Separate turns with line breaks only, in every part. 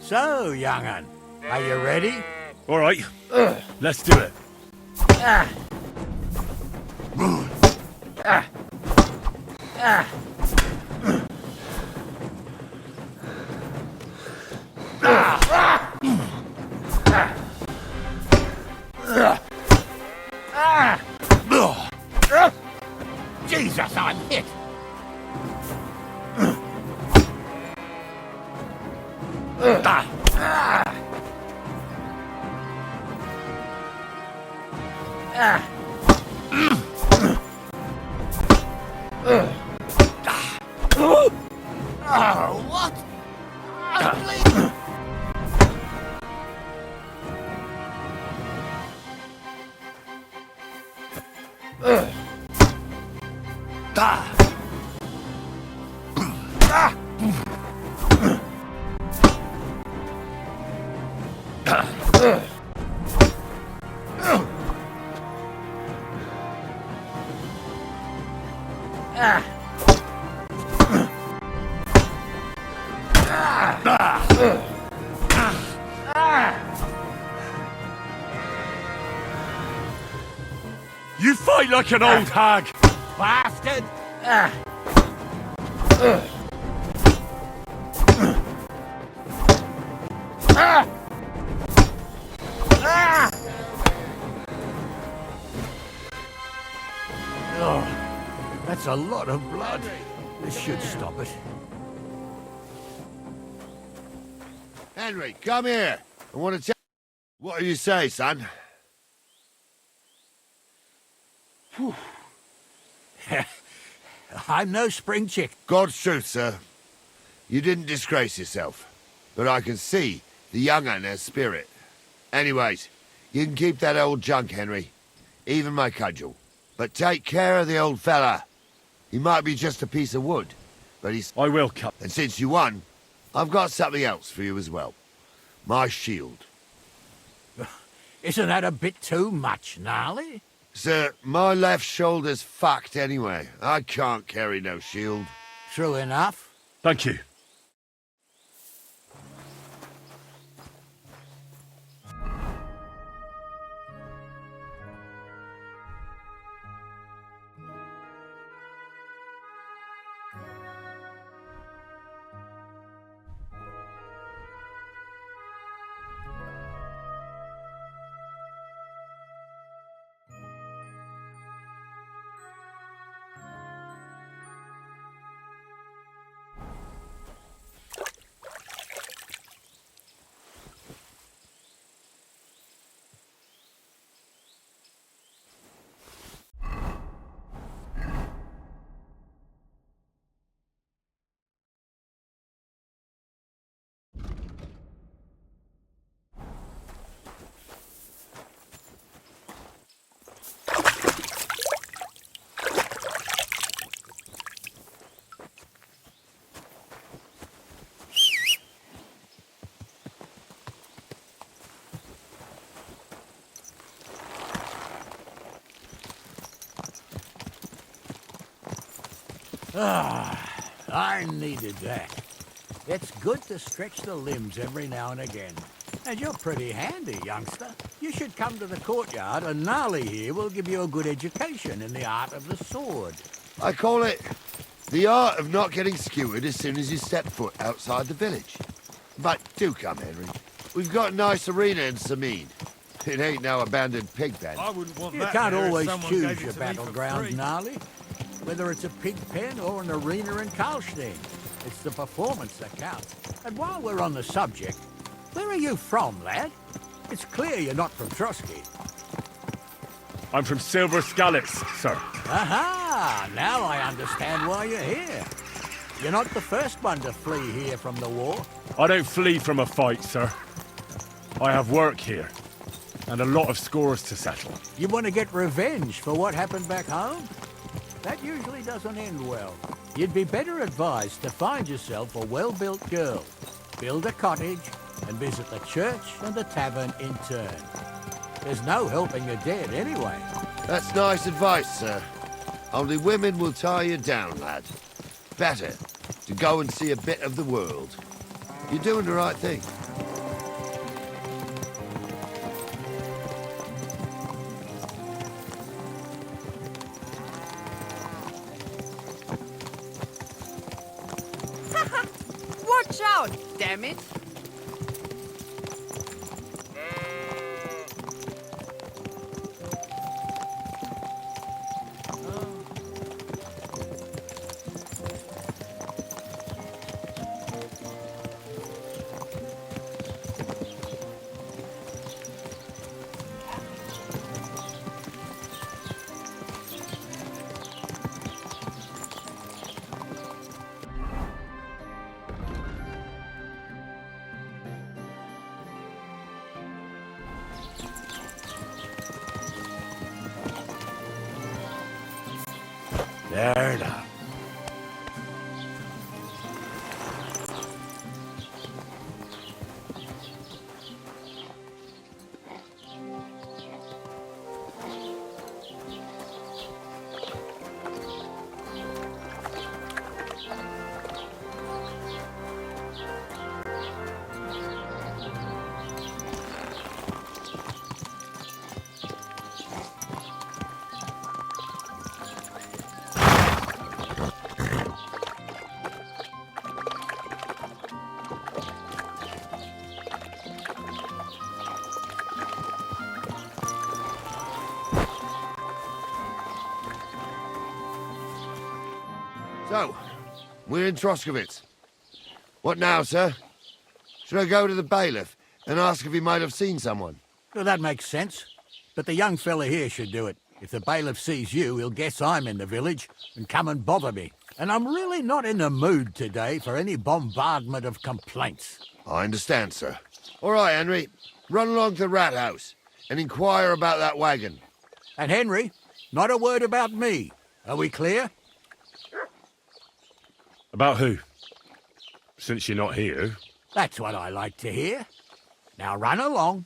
So, young'un, are you ready?
All right, let's do it.
Jesus, I'm hit! Oh, what? I'm bleeding.
You fight like an old hag.
Bastard! Oh, that's a lot of blood. This should stop it.
Henry, come here. I want to tell... What do you say, son?
I'm no spring chick.
God's truth, sir. You didn't disgrace yourself. But I can see the young un has spirit. Anyways, you can keep that old junk, Henry. Even my cudgel. But take care of the old fella. He might be just a piece of wood, but he's...
I will, Cap.
And since you won, I've got something else for you as well. My shield.
Isn't that a bit too much, Gnarly?
Sir, my left shoulder's fucked anyway. I can't carry no shield.
True enough.
Thank you.
I needed that. It's good to stretch the limbs every now and again. And you're pretty handy, youngster. You should come to the courtyard, and Gnarly here will give you a good education in the art of the sword.
I call it the art of not getting skewered as soon as you step foot outside the village. But do come, Henry. We've got a nice arena in Sameen. It ain't no abandoned pig pen.
I wouldn't want
You
that
can't
here if
always
someone
choose
gave it
your
to me for
battleground,
free.
Gnarly. Whether it's a pig pen or an arena in Karlstein, it's the performance that counts. And while we're on the subject, where are you from, lad? It's clear you're not from Trotsky.
I'm from Silver Scallops, sir.
Aha! Now I understand why you're here. You're not the first one to flee here from the war.
I don't flee from a fight, sir. I have work here, and a lot of scores to settle.
You want to get revenge for what happened back home? That usually doesn't end well. You'd be better advised to find yourself a well-built girl, build a cottage, and visit the church and the tavern in turn. There's no helping the dead anyway.
That's nice advice, sir. Only women will tie you down, lad. Better to go and see a bit of the world. You're doing the right thing.
Watch out, damn it!
There now.
So, we're in Troskowitz. What now, sir? Should I go to the bailiff and ask if he might have seen someone?
Well, that makes sense. But the young fella here should do it. If the bailiff sees you, he'll guess I'm in the village and come and bother me. And I'm really not in the mood today for any bombardment of complaints.
I understand, sir. All right, Henry. Run along to the rat house and inquire about that wagon.
And Henry, not a word about me. Are we clear?
About who? Since you're not here.
That's what I like to hear. Now run along.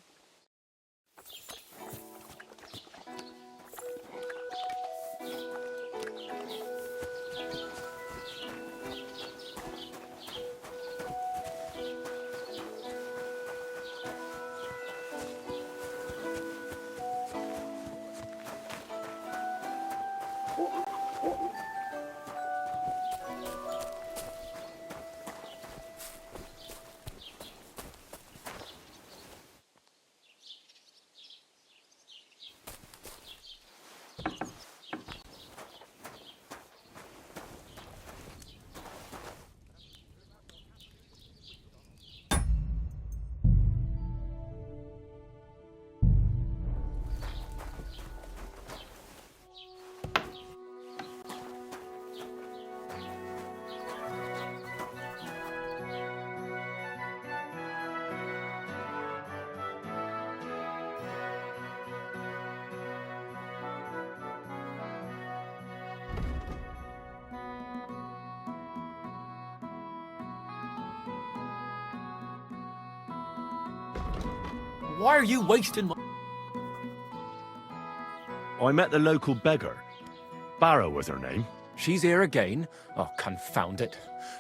Why are you wasting my...
I met the local beggar. Barrow was her name.
She's here again? Oh, confound it.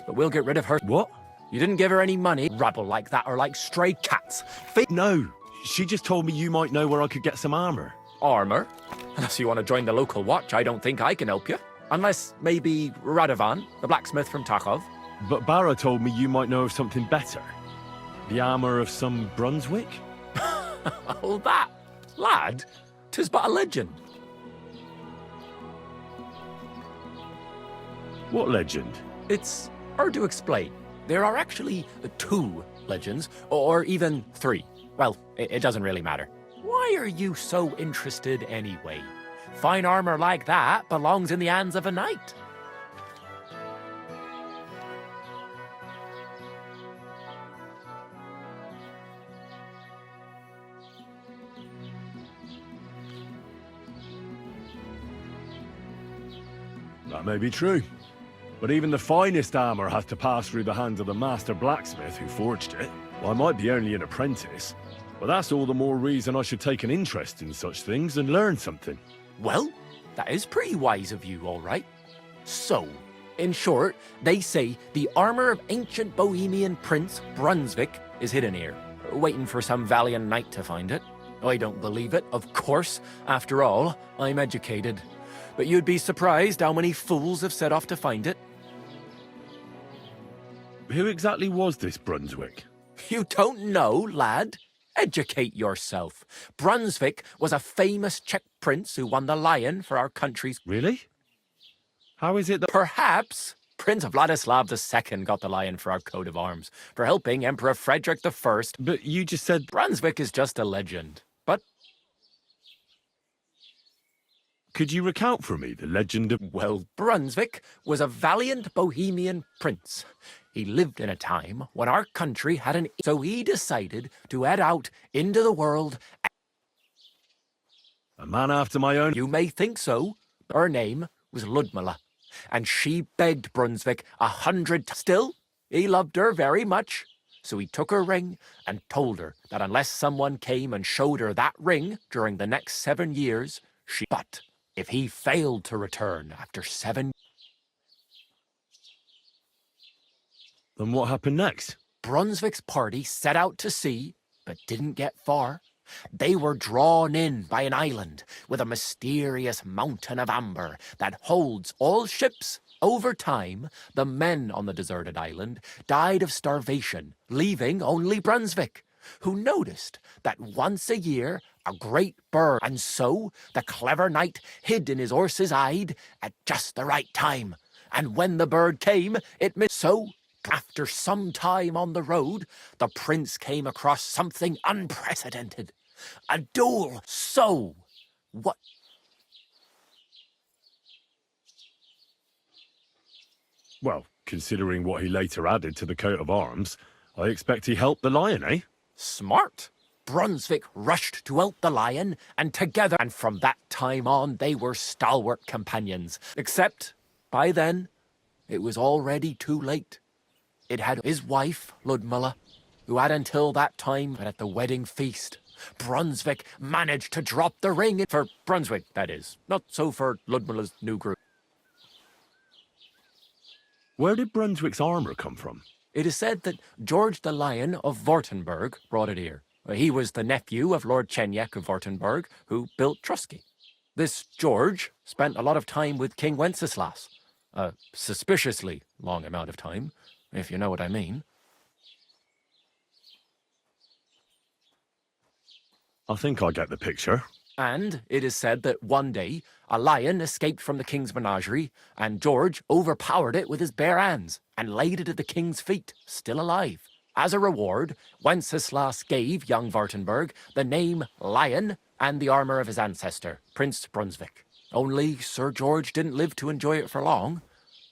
But we'll get rid of her.
What?
You didn't give her any money. Rabble like that are like stray cats.
No, she just told me you might know where I could get some armor.
Armor? Unless you want to join the local watch, I don't think I can help you. Unless maybe Radovan, the blacksmith from Takhov.
But Barrow told me you might know of something better. The armor of some Brunswick?
Oh, that? Lad, 'tis but a legend.
What legend?
It's hard to explain. There are actually 2 legends, or even 3. Well, it doesn't really matter. Why are you so interested anyway? Fine armor like that belongs in the hands of a knight.
That may be true. But even the finest armor has to pass through the hands of the master blacksmith who forged it. Well, I might be only an apprentice, but that's all the more reason I should take an interest in such things and learn something.
Well, that is pretty wise of you, all right. So, in short, they say the armor of ancient Bohemian Prince Brunswick is hidden here, waiting for some valiant knight to find it. I don't believe it, of course. After all, I'm educated. But you'd be surprised how many fools have set off to find it.
who exactly was this Brunswick?
You don't know, lad? Educate yourself. Brunswick was a famous Czech prince who won the lion for our country's...
Really? How is it that...
Perhaps Prince Vladislav II got the lion for our coat of arms for helping Emperor Frederick I.
But you just said...
Brunswick is just a legend. But,
Could you recount for me the legend of...
well, Brunswick was a valiant Bohemian prince. He lived in a time when our country had an... So he decided to head out into the world.
A man after my own...
You may think so. Her name was Ludmilla, and she begged Brunswick 100 times. Still, he loved her very much. So he took her ring and told her that unless someone came and showed her that ring during the next 7 years, she... But if he failed to return after 7...
Then what happened next?
Brunswick's party set out to sea, but didn't get far. They were drawn in by an island with a mysterious mountain of amber that holds all ships. Over time, the men on the deserted island died of starvation, leaving only Brunswick, who noticed that once a year a great bird, and so the clever knight hid in his horse's hide at just the right time. And when the bird came, it missed. So, after some time on the road, the prince came across something unprecedented. A duel. So, what...
Well, considering what he later added to the coat of arms, I expect he helped the lion, eh?
Smart. Brunswick rushed to help the lion, and together, and from that time on, they were stalwart companions. Except, by then, it was already too late. It had his wife, Ludmilla, who had until that time, but at the wedding feast, Brunswick managed to drop the ring for Brunswick, that is. Not so for Ludmilla's new groom.
Where did Brunswick's armour come from?
It is said that George the Lion of Württemberg brought it here. He was the nephew of Lord Chenyek of Württemberg, who built Trusky. This George spent a lot of time with King Wenceslas. A suspiciously long amount of time, if you know what I mean.
I think I get the picture.
And it is said that one day, a lion escaped from the king's menagerie, and George overpowered it with his bare hands and laid it at the king's feet, still alive. As a reward, Wenceslas gave young Württemberg the name Lion and the armour of his ancestor, Prince Brunswick. Only Sir George didn't live to enjoy it for long.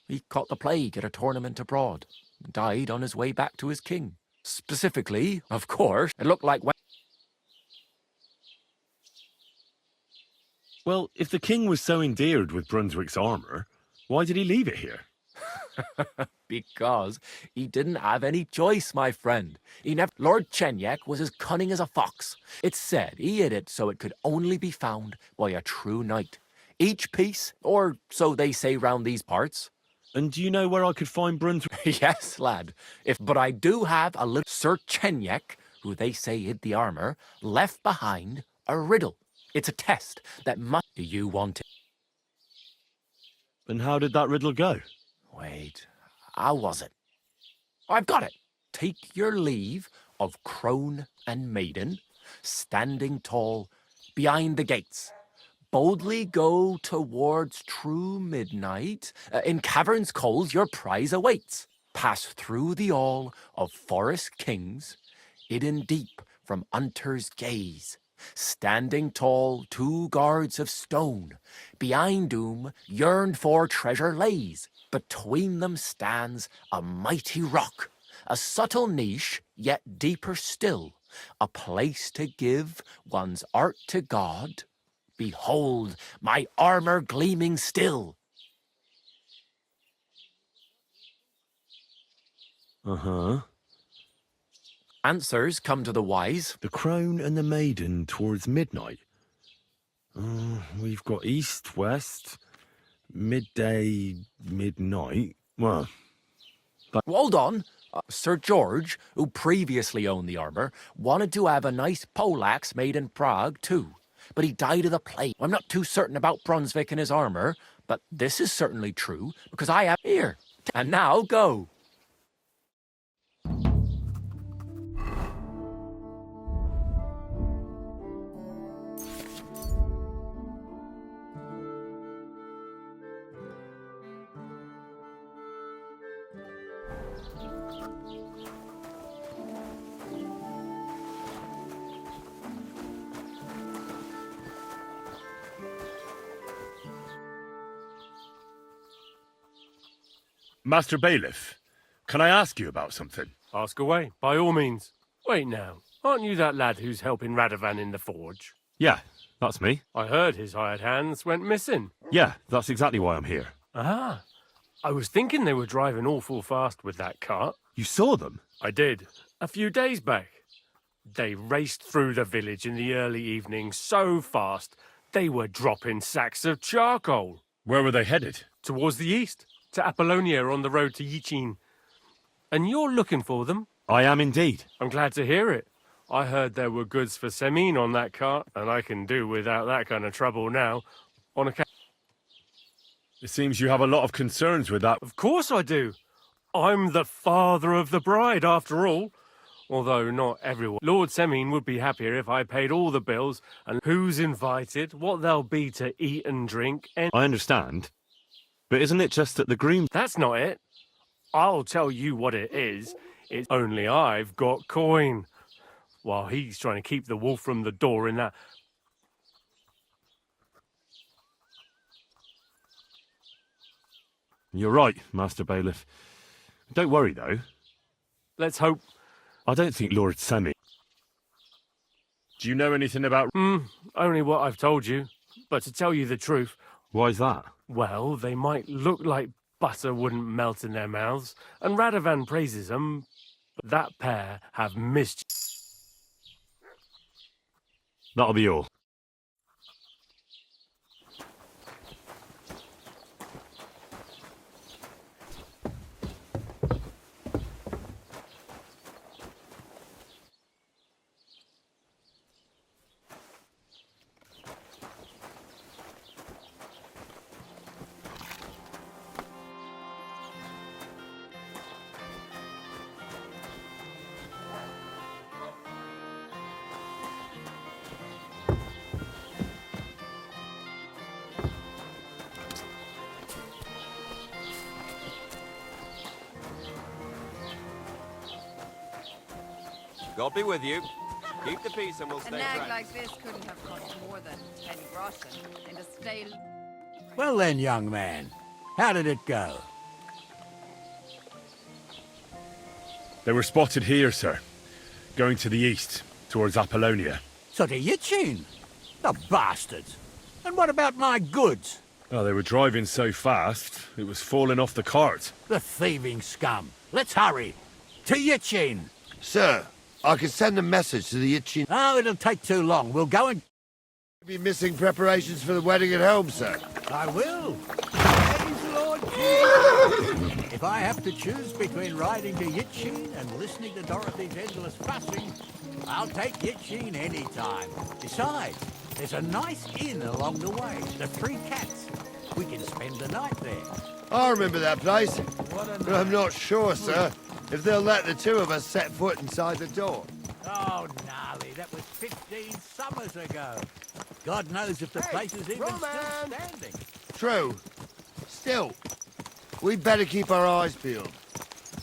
He caught the plague at a tournament abroad, and died on his way back to his king. Specifically, of course, it looked like...
Well, if the king was so endeared with Brunswick's armour, why did he leave it here?
Because he didn't have any choice, my friend. Lord Chenyek was as cunning as a fox. It's said he hid it so it could only be found by a true knight. Each piece, or so they say round these parts.
And do you know where I could find Brunswick?
Yes, lad. But I do have a little... Sir Chenyek, who they say hid the armour, left behind a riddle. It's a test that must... Do you want it?
And how did that riddle go?
Wait, how was it? I've got it. Take your leave of crone and maiden, standing tall behind the gates. Boldly go towards true midnight. In caverns cold your prize awaits. Pass through the all of forest kings, hidden deep from hunter's gaze. Standing tall, 2 guards of stone. Behind whom yearned for treasure lays. Between them stands a mighty rock. A subtle niche, yet deeper still. A place to give one's art to God. Behold, my armour gleaming still.
Uh-huh.
Answers come to the wise.
The crone and the maiden towards midnight. We've got east, west, midday, midnight. Well,
Hold on. Sir George, who previously owned the armour, wanted to have a nice poleaxe made in Prague too. But he died of the plague. I'm not too certain about Brunswick and his armour, but this is certainly true, because I have here. And now go.
Master Bailiff, can I ask you about something?
Ask away, by all means. Wait now, aren't you that lad who's helping Radovan in the forge?
Yeah, that's me.
I heard his hired hands went missing.
Yeah, that's exactly why I'm here.
Ah, I was thinking they were driving awful fast with that cart.
You saw them?
I did, a few days back. They raced through the village in the early evening so fast, they were dropping sacks of charcoal.
Where were they headed?
Towards the east, to Apollonia on the road to Yichin. And you're looking for them?
I am indeed.
I'm glad to hear it. I heard there were goods for Semin on that cart, and I can do without that kind of trouble now. On account.
It seems you have a lot of concerns with that.
Of course I do. I'm the father of the bride, after all. Although not everyone. Lord Semin would be happier if I paid all the bills, and who's invited, what there'll be to eat and drink, and...
I understand. But isn't it just that the groom...
That's not it. I'll tell you what it is. It's only I've got coin. While he's trying to keep the wolf from the door in that...
You're right, Master Bailiff. Don't worry, though.
Let's hope...
I don't think Lord Semi... Do you know anything about...
Only what I've told you. But to tell you the truth...
Why's that?
Well, they might look like butter wouldn't melt in their mouths, and Radovan praises them, but that pair have mischief.
That'll be all.
God be with you. Keep the peace and we'll
A
stay
nag
friends.
like this couldn't have cost more than 10 groschen, and a stale...
Well then, young man, how did it go?
They were spotted here, sir. Going to the east, towards Apollonia.
So to Yichin? The bastards! And what about my goods?
Oh, they were driving so fast, it was falling off the cart.
The thieving scum! Let's hurry! To Yichin!
Sir, I can send a message to the Itchin.
Oh, it'll take too long. We'll go and...
Be missing preparations for the wedding at home, sir.
I will. Praise Lord Jesus. If I have to choose between riding to Yichin and listening to Dorothy's endless fussing, I'll take Yichin any time. Besides, there's a nice inn along the way, the Three Cats. We can spend the night there.
I remember that place,
What a
but I'm not sure, sir, if they'll let the two of us set foot inside the door.
Oh, gnarly, that was 15 summers ago. God knows if the place is even still standing.
True. Still, we'd better keep our eyes peeled.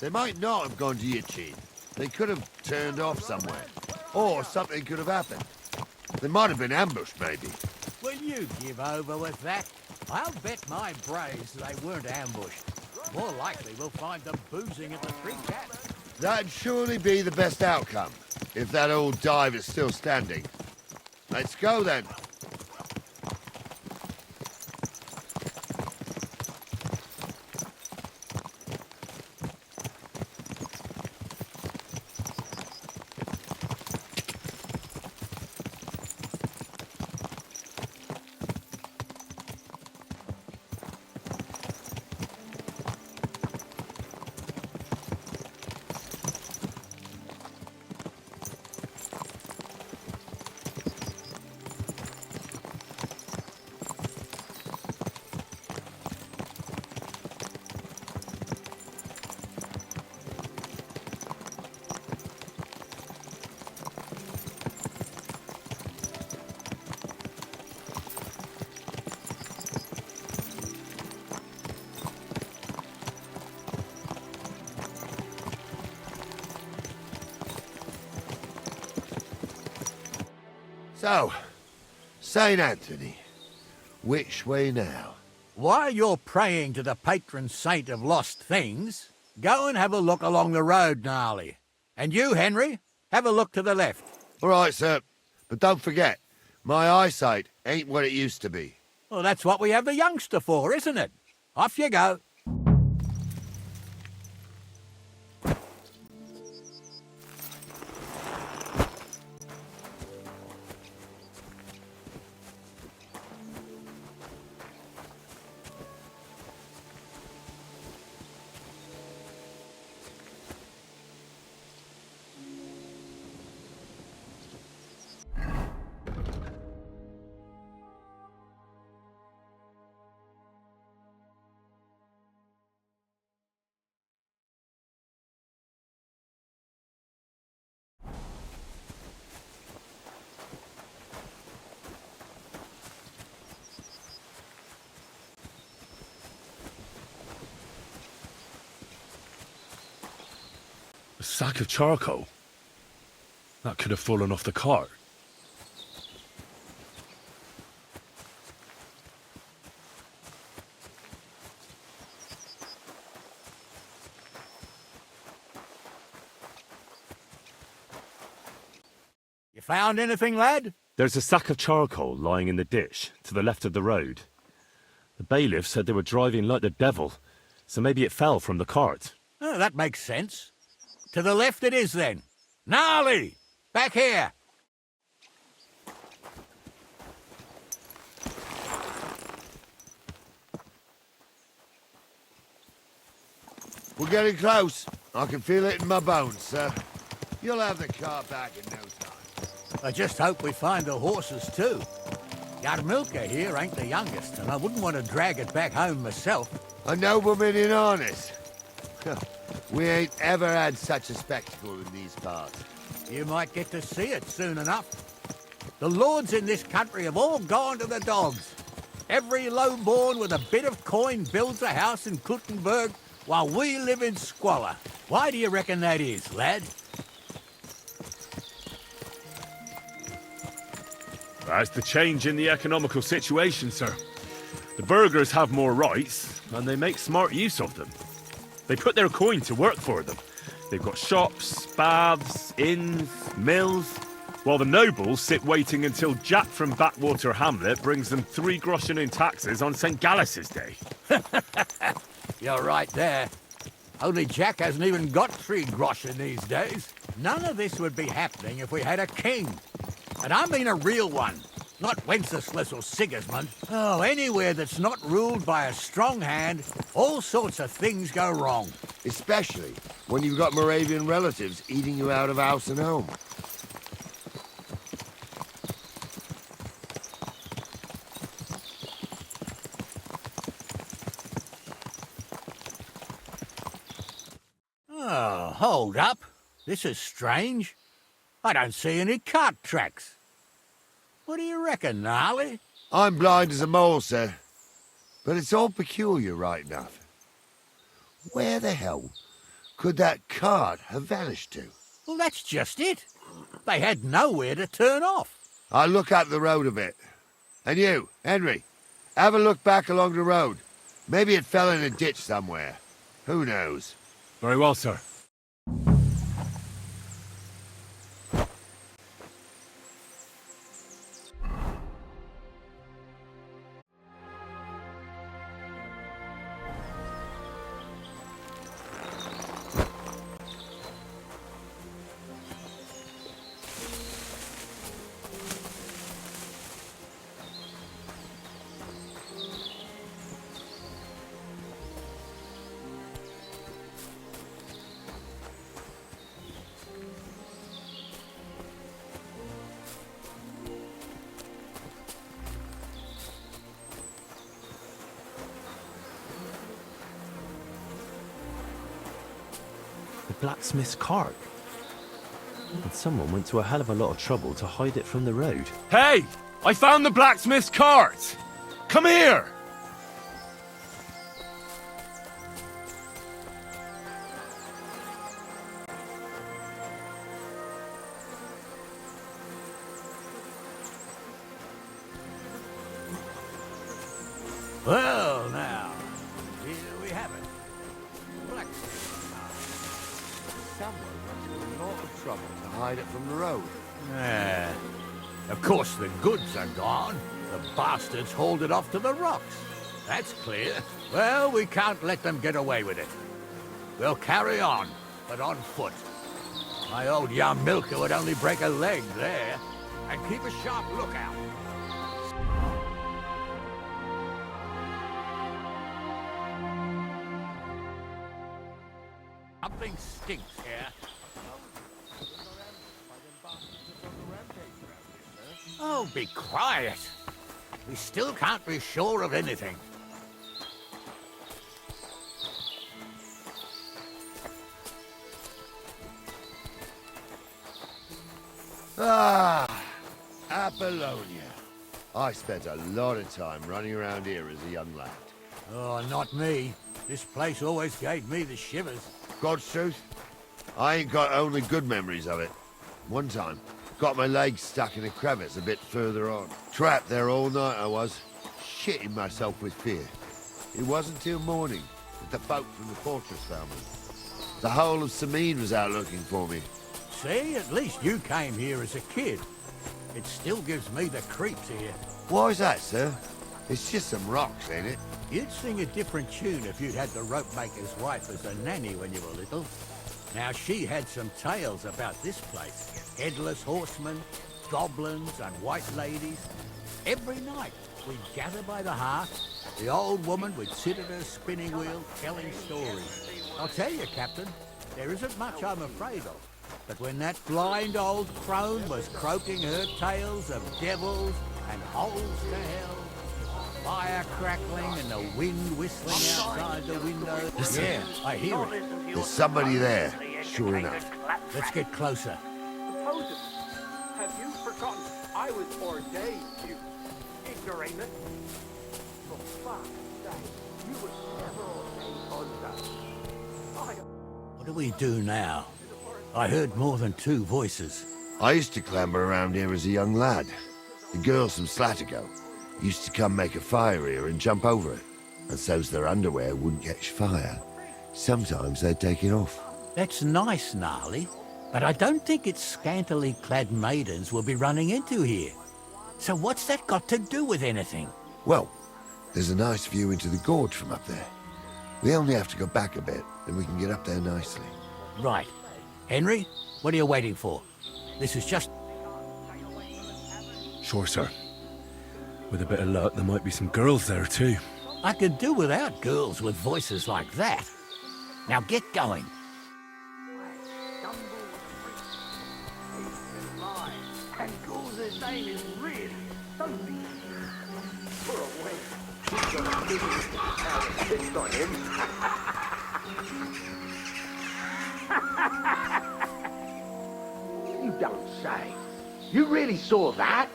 They might not have gone to Yichin. They could have turned off somewhere. Or something could have happened. They might have been ambushed, maybe.
Will you give over with that? I'll bet my braves they weren't ambushed. More likely we'll find them boozing at the Three Cats.
That'd surely be the best outcome, if that old dive is still standing. Let's go, then. So, St. Anthony, which way now?
while you're praying to the patron saint of lost things, go and have a look along the road, Gnarly. And you, Henry, have a look to the left.
All right, sir. But don't forget, my eyesight ain't what it used to be.
Well, that's what we have the youngster for, isn't it? Off you go.
A sack of charcoal? That could have fallen off the cart.
You found anything, lad?
There's a sack of charcoal lying in the ditch to the left of the road. The bailiff said they were driving like the devil, so maybe it fell from the cart.
Oh, that makes sense. To the left it is, then. Gnarly! Back here!
We're getting close. I can feel it in my bones, sir. You'll have the car back in no time.
I just hope we find the horses, too. Yarmilka here ain't the youngest, and I wouldn't want to drag it back home myself.
A nobleman in harness. We ain't ever had such a spectacle in these parts.
You might get to see it soon enough. The lords in this country have all gone to the dogs. Every lowborn with a bit of coin builds a house in Kuttenberg while we live in squalor. Why do you reckon that is, lad?
That's the change in the economical situation, sir. The burghers have more rights, and they make smart use of them. They put their coin to work for them. They've got shops, baths, inns, mills, while the nobles sit waiting until Jack from Backwater Hamlet brings them 3 groschen in taxes on St. Gallus's Day.
You're right there. Only Jack hasn't even got 3 groschen these days. None of this would be happening if we had a king. And I mean a real one. Not Wenceslas or Sigismund. Oh, anywhere that's not ruled by a strong hand, all sorts of things go wrong.
Especially when you've got Moravian relatives eating you out of house and home.
Oh, hold up. This is strange. I don't see any cart tracks. What do you reckon, Gnarly?
I'm blind as a mole, sir. But it's all peculiar right enough. Where the hell could that cart have vanished to?
Well, that's just it. They had nowhere to turn off.
I'll look up the road a bit. And you, Henry, have a look back along the road. Maybe it fell in a ditch somewhere. Who knows?
Very well, sir.
The blacksmith's cart. And someone went to a hell of a lot of trouble to hide it from the road.
Hey! I found the blacksmith's cart! Come here!
Well, now, here we have it. Blacksmith.
Someone went to a lot of trouble to hide it from the road.
Yeah. Of course, the goods are gone. The bastards hauled it off to the rocks. That's clear. Well, we can't let them get away with it. We'll carry on, but on foot. My old young milker would only break a leg there. And keep a sharp lookout. Something stinks here. Oh, be quiet. We still can't be sure of anything.
Ah, Apollonia. I spent a lot of time running around here as a young lad.
Oh, not me. This place always gave me the shivers.
God's truth, I ain't got only good memories of it. One time, got my legs stuck in a crevice a bit further on. Trapped there all night I was, shitting myself with fear. It wasn't till morning that the folk from the fortress found me. The whole of Sameen was out looking for me.
See, at least you came here as a kid. It still gives me the creeps here.
Why's that, sir? It's just some rocks, ain't it?
You'd sing a different tune if you'd had the rope maker's wife as a nanny when you were little. Now, she had some tales about this place. Headless horsemen, goblins, and white ladies. Every night, we'd gather by the hearth. The old woman would sit at her spinning wheel telling stories. I'll tell you, Captain, there isn't much I'm afraid of. But when that blind old crone was croaking her tales of devils and holes to hell, fire crackling and the wind whistling outside the window.
Listen.
Yeah, I hear it.
There's somebody there, sure enough.
Let's get closer.
Supposedly, have you forgotten I was ordained, you ignoramus? For fuck's sake, you were never ordained under.
What do we do now? I heard more than two voices.
I used to clamber around here as a young lad. The girls from Slatigo used to come make a fire here and jump over it. And so's their underwear wouldn't catch fire. Sometimes they'd take it off.
That's nice, Gnarly, but I don't think it's scantily clad maidens we'll be running into here. So what's that got to do with anything?
Well, there's a nice view into the gorge from up there. We only have to go back a bit, and we can get up there nicely.
Right. Henry, what are you waiting for? This is just...
Sure, sir. With a bit of luck, there might be some girls there too.
I could do without girls with voices like that. Now get going.
And Gould's name is really Sophie. For a wench, she's got a business to fixed on him. You don't say. You really saw that?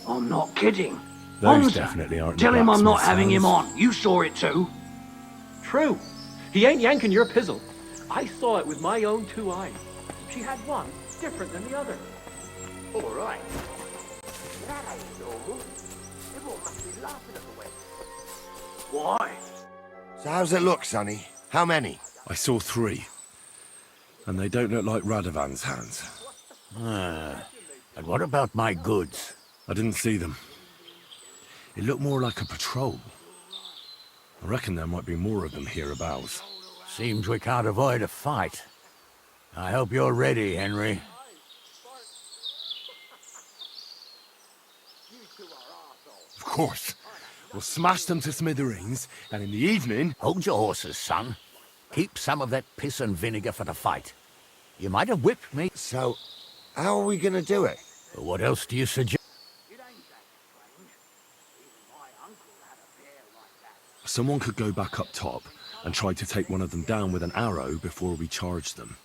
I'm not kidding.
Those
Honza,
definitely aren't the
tell him I'm not
blacksmith's
having him
hands.
on. You saw it too.
True. He ain't yanking your pizzle. I saw it with my own two eyes. She had one different than the other.
All right. That ain't normal. Everyone must be laughing at the way. Why?
So how's it look, Sonny? How many?
I saw 3. And they don't look like Radovan's hands.
And what about my goods?
I didn't see them. It looked more like a patrol. I reckon there might be more of them hereabouts.
Seems we can't avoid a fight. I hope you're ready, Henry.
Of course. We'll smash them to smithereens, and in the evening...
Hold your horses, son. Keep some of that piss and vinegar for the fight. You might have whipped me.
So, how are we gonna do it?
But what else do you suggest?
Someone could go back up top and try to take one of them down with an arrow before we charge them.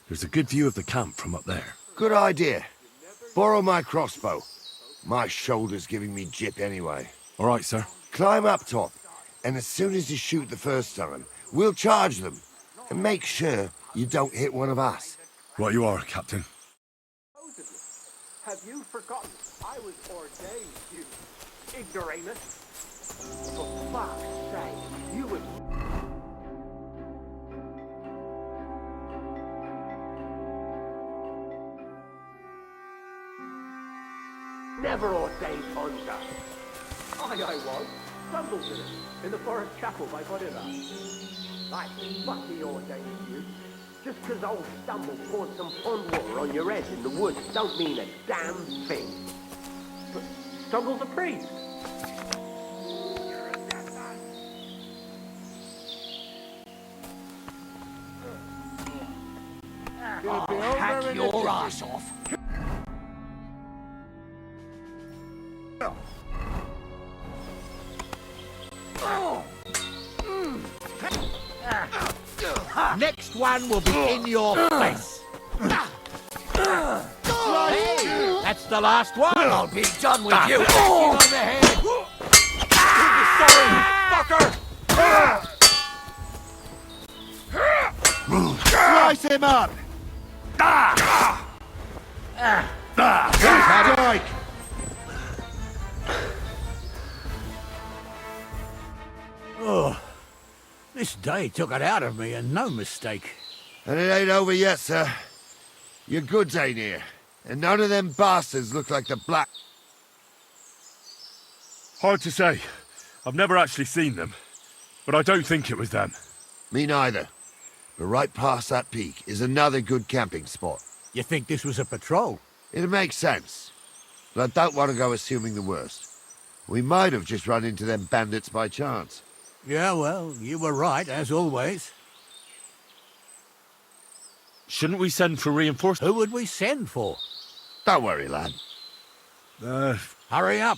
There's a good view of the camp from up there.
Good idea. Borrow my crossbow. My shoulder's giving me jip anyway.
All right, sir.
Climb up top, and as soon as you shoot the first time, we'll charge them. And make sure you don't hit one of us.
Right you are, Captain.
Have you forgotten I was ordained, you ignoramus? For fuck's sake, you would... Never ordained hunter. I was. Stumbled in it, in the forest chapel by whatever. Like, fuck the ordained you. Just 'cause old Stumble poured some pond water on your head in the woods don't mean a damn thing. But Stumble's a priest.
I'll hack your ass off. Next one will be in your face. Hey, that's the last one. I'll be done with you. On the head.
Slice him up! Strike!
Oh, this day took it out of me, and no mistake.
And it ain't over yet, sir. Your goods ain't here. And none of them bastards look like the black...
Hard to say. I've never actually seen them. But I don't think it was them.
Me neither. But right past that peak is another good camping spot.
You think this was a patrol?
It makes sense. But I don't want to go assuming the worst. We might have just run into them bandits by chance.
Yeah, well, you were right, as always.
Shouldn't we send for reinforcements?
Who would we send for?
Don't worry, lad.
Hurry up.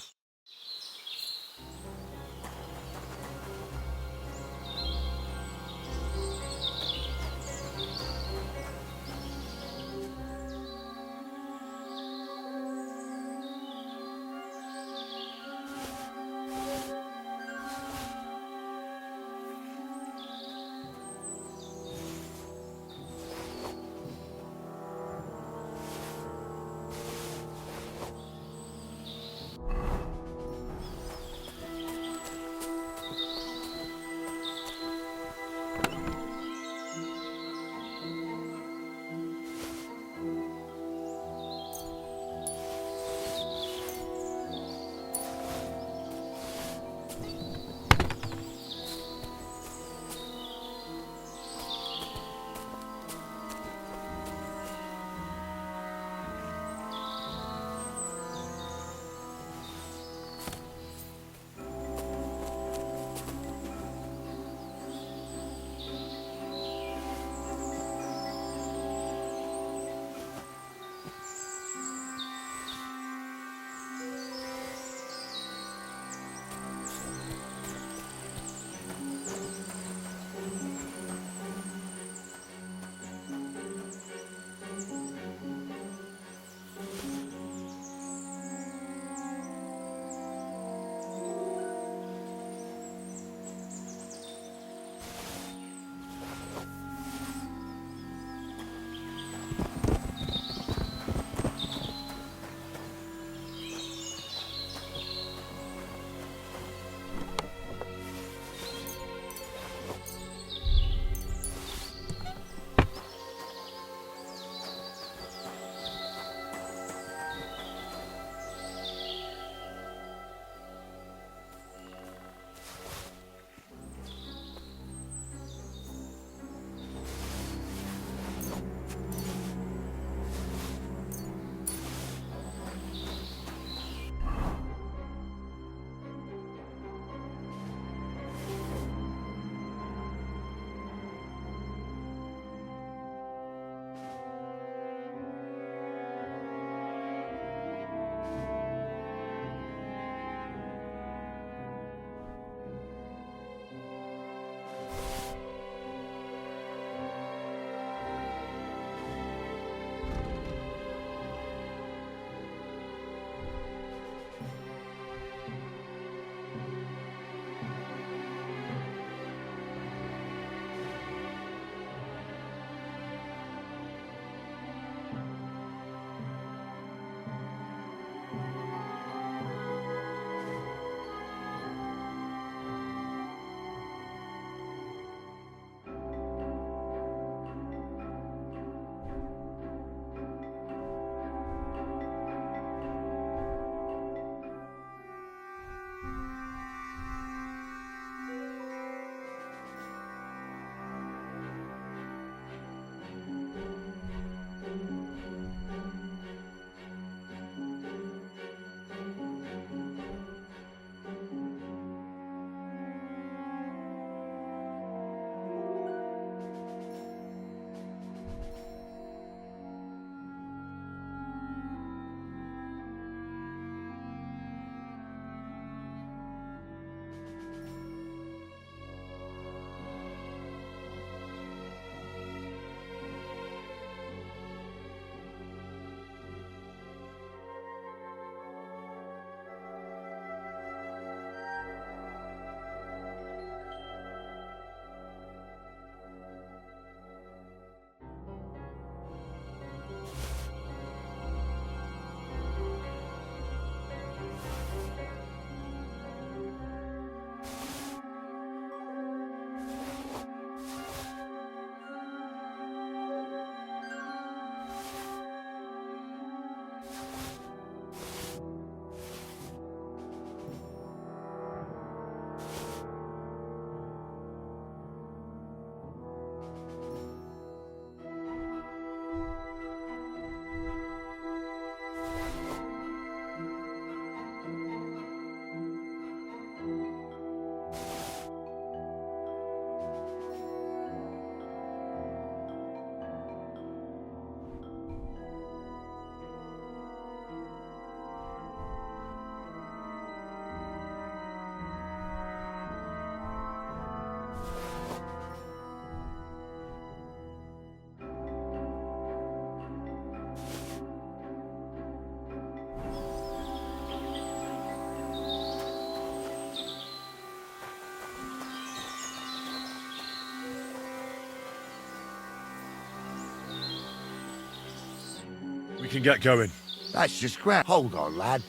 can get going.
That's just grand. Hold on, lad.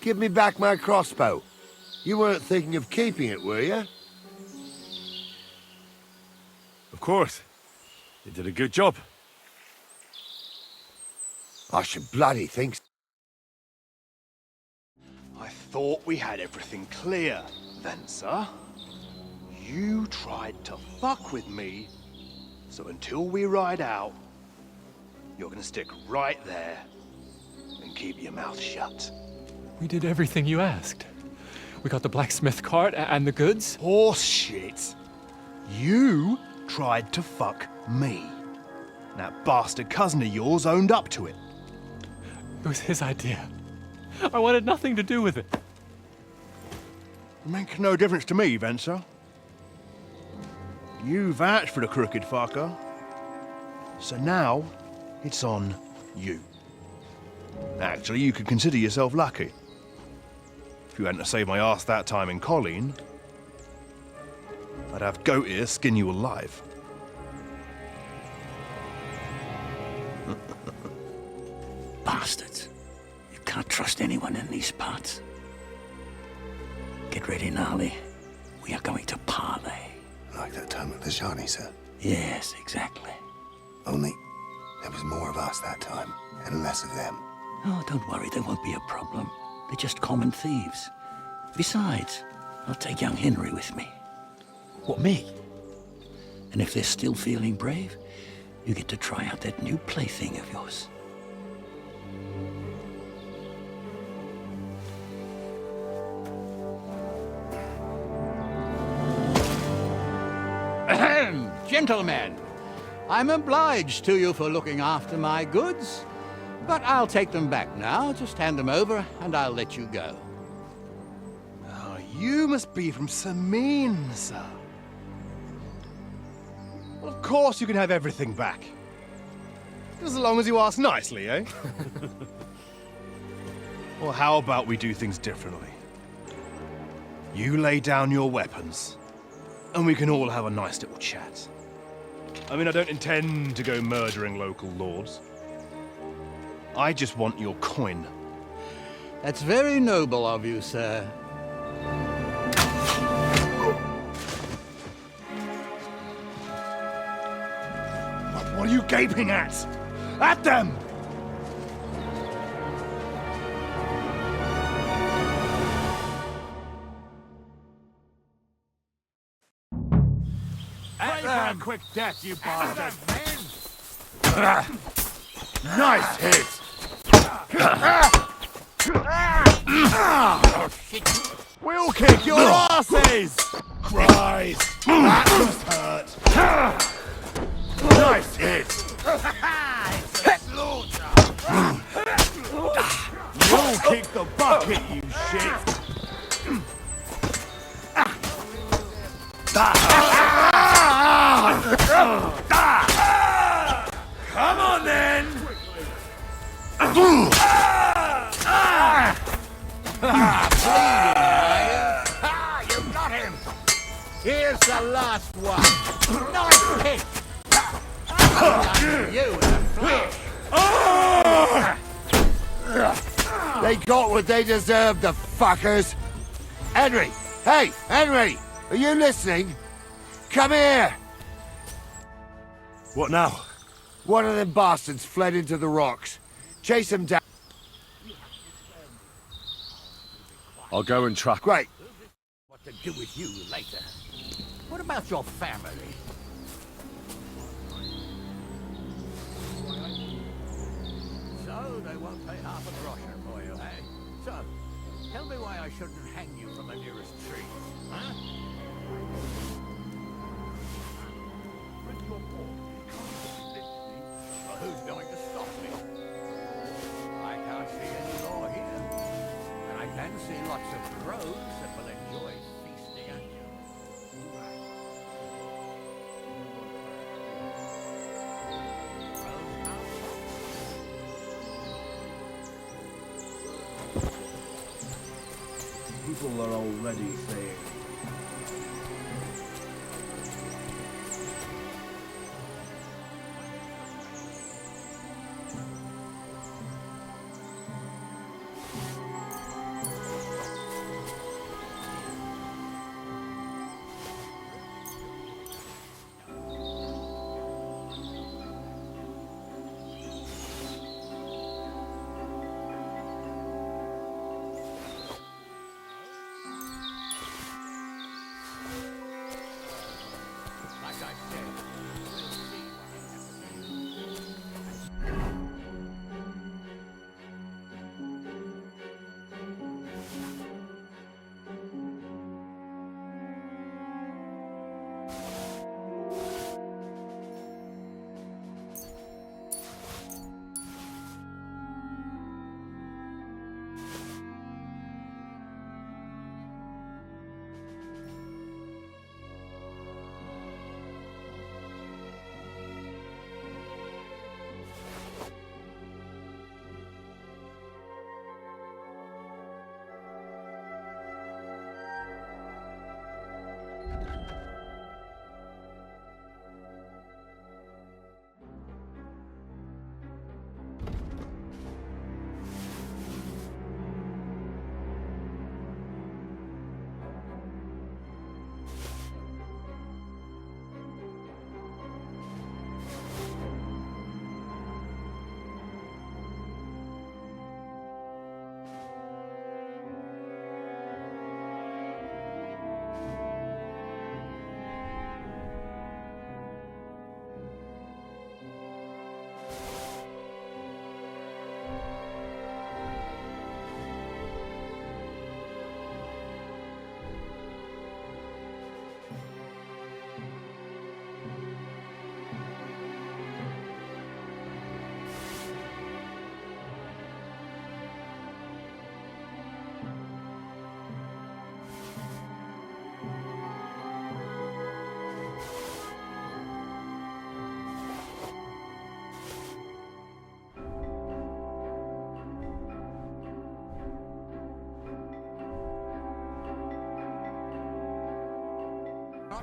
Give me back my crossbow. You weren't thinking of keeping it, were you?
Of course. You did a good job.
I should bloody think so.
I thought we had everything clear, then, sir. You tried to fuck with me, so until we ride out, you're gonna stick right there and keep your mouth shut.
We did everything you asked. We got the blacksmith cart and the goods.
Horse shit. You tried to fuck me. That bastard cousin of yours owned up to it.
It was his idea. I wanted nothing to do with it.
Make no difference to me, Venser. You vouched for the crooked fucker. So now, it's on you. Actually, you could consider yourself lucky. If you hadn't have saved my ass that time in Colleen, I'd have goat ear skin you alive.
Bastards. You can't trust anyone in these parts. Get ready, Gnarly. We are going to parley.
Like that time at the Shani, sir?
Yes, exactly.
Only there was more of us that time, and less of them.
Oh, don't worry, there won't be a problem. They're just common thieves. Besides, I'll take young Henry with me.
What, me?
And if they're still feeling brave, you get to try out that new plaything of yours.
Ahem, gentlemen, I'm obliged to you for looking after my goods, but I'll take them back now. Just hand them over, and I'll let you go.
Oh, you must be from Samin, sir. Well, of course you can have everything back. Just as long as you ask nicely, eh? Well, how about we do things differently? You lay down your weapons, and we can all have a nice little chat. I mean, I don't intend to go murdering local lords. I just want your coin.
That's very noble of you, sir.
What are you gaping at? At them!
A quick death, you bastard! Nice hit!
We'll kick your asses!
Christ! That must hurt! Nice hit!
You'll kick the bucket, you shit!
Come on then!
You got him! Here's the last one. Nice hit! You in the flesh.
They got what they deserved, the fuckers! Henry! Hey, Henry! Are you listening? Come here!
What now?
One of them bastards fled into the rocks. Chase him down.
I'll go and track.
Great.
What to do with you later. What about your family? So they won't pay half a groschen for you, eh? So, tell me why I shouldn't hang you from the nearest tree, huh? Well, who's going to stop me? I can't see any law here. And I can see lots of crows that will enjoy feasting at you.
People are already saying.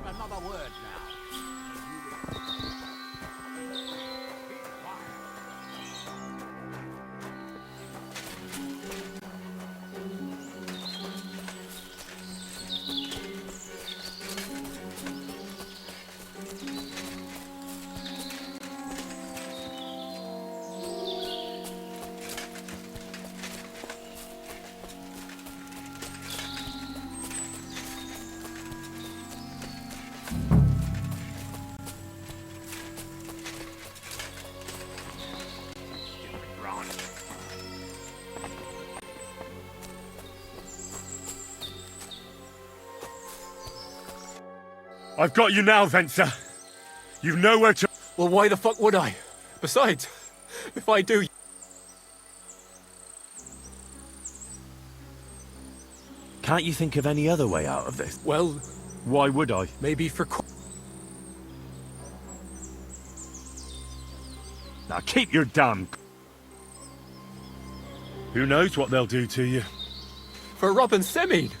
Not another word now. Be quiet.
I've got you now, Venser. You've nowhere to...
Well, why the fuck would I? Besides, if I do...
Can't you think of any other way out of this?
Well,
Why would I?
maybe for...
Now keep your damn... Who knows what they'll do to you?
For robbing Semine!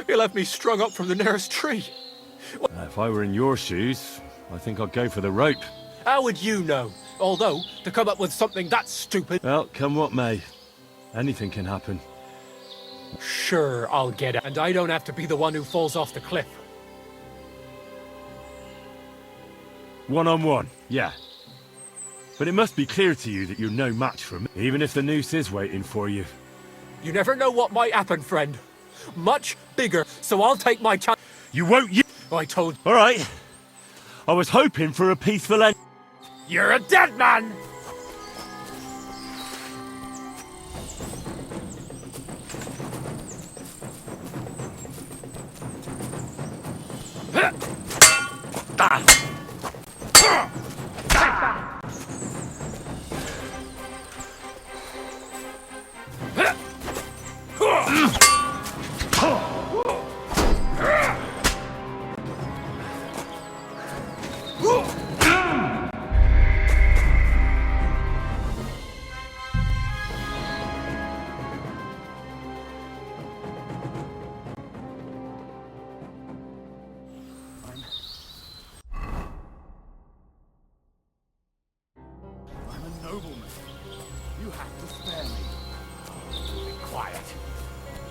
He'll have me strung up from the nearest tree.
If I were in your shoes, I think I'd go for the rope.
How would you know? Although, to come up with something that stupid...
Well, come what may. Anything can happen.
Sure, I'll get it. And I don't have to be the one who falls off the cliff.
One-on-one, yeah. But it must be clear to you that you're no match for me, even if the noose is waiting for you.
You never know what might happen, friend. Much bigger, so I'll take my chance.
You won't...
I told...
All right. I was hoping for a peaceful end.
You're a dead man!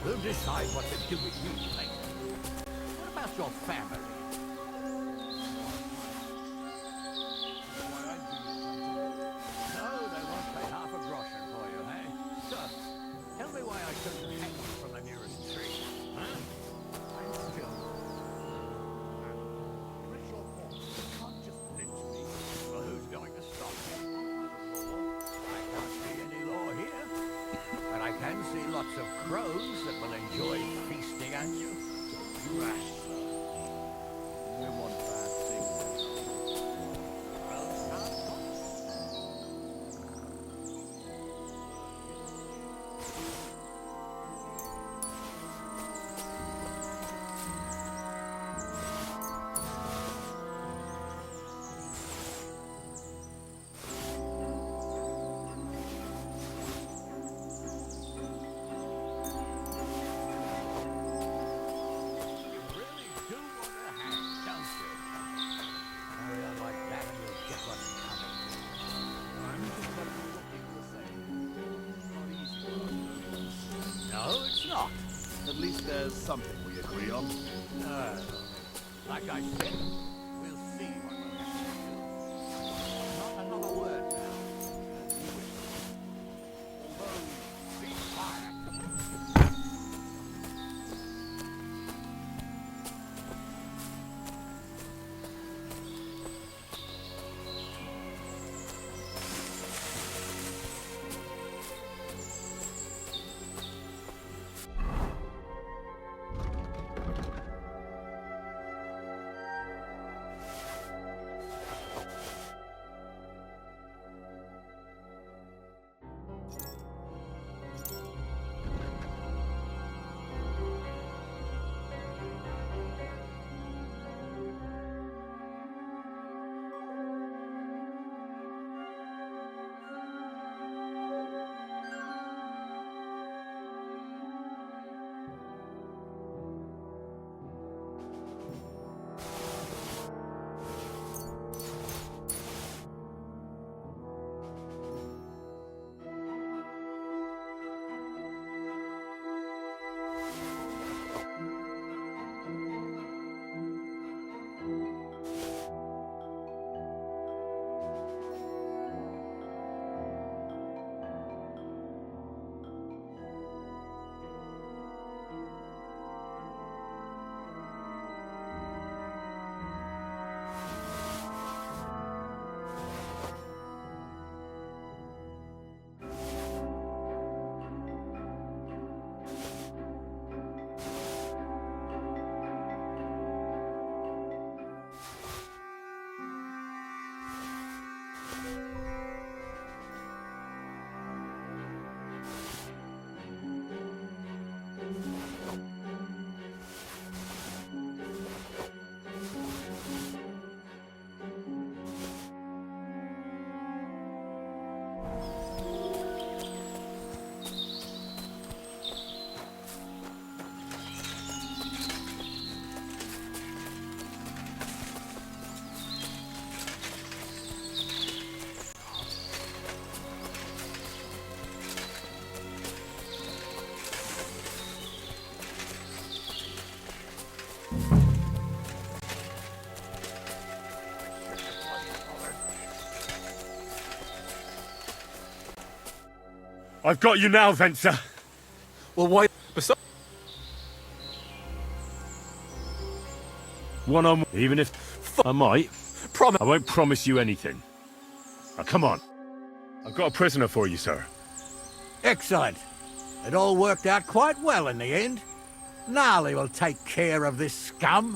We'll decide what to do with you later. What about your family? No, they won't pay half a groschen for you, eh? So, tell me why I shouldn't hang you from the nearest tree, huh? I'm still... Press your paw. You can't just lynch me. Well, who's going to stop me? I can't see any law here. But I can see lots of crows that will enjoy feasting on you. Rash, sir. We want bad things. Crows can't talk.
At least there's something we agree on.
Like I said, we'll see what will happen. Not another word now. Although, be quiet.
I've got you now, Venser.
Well, why? Besides,
One on one. Even if I might, I won't promise you anything. Now, come on. I've got a prisoner for you, sir.
Excellent. It all worked out quite well in the end. Gnarly will take care of this scum.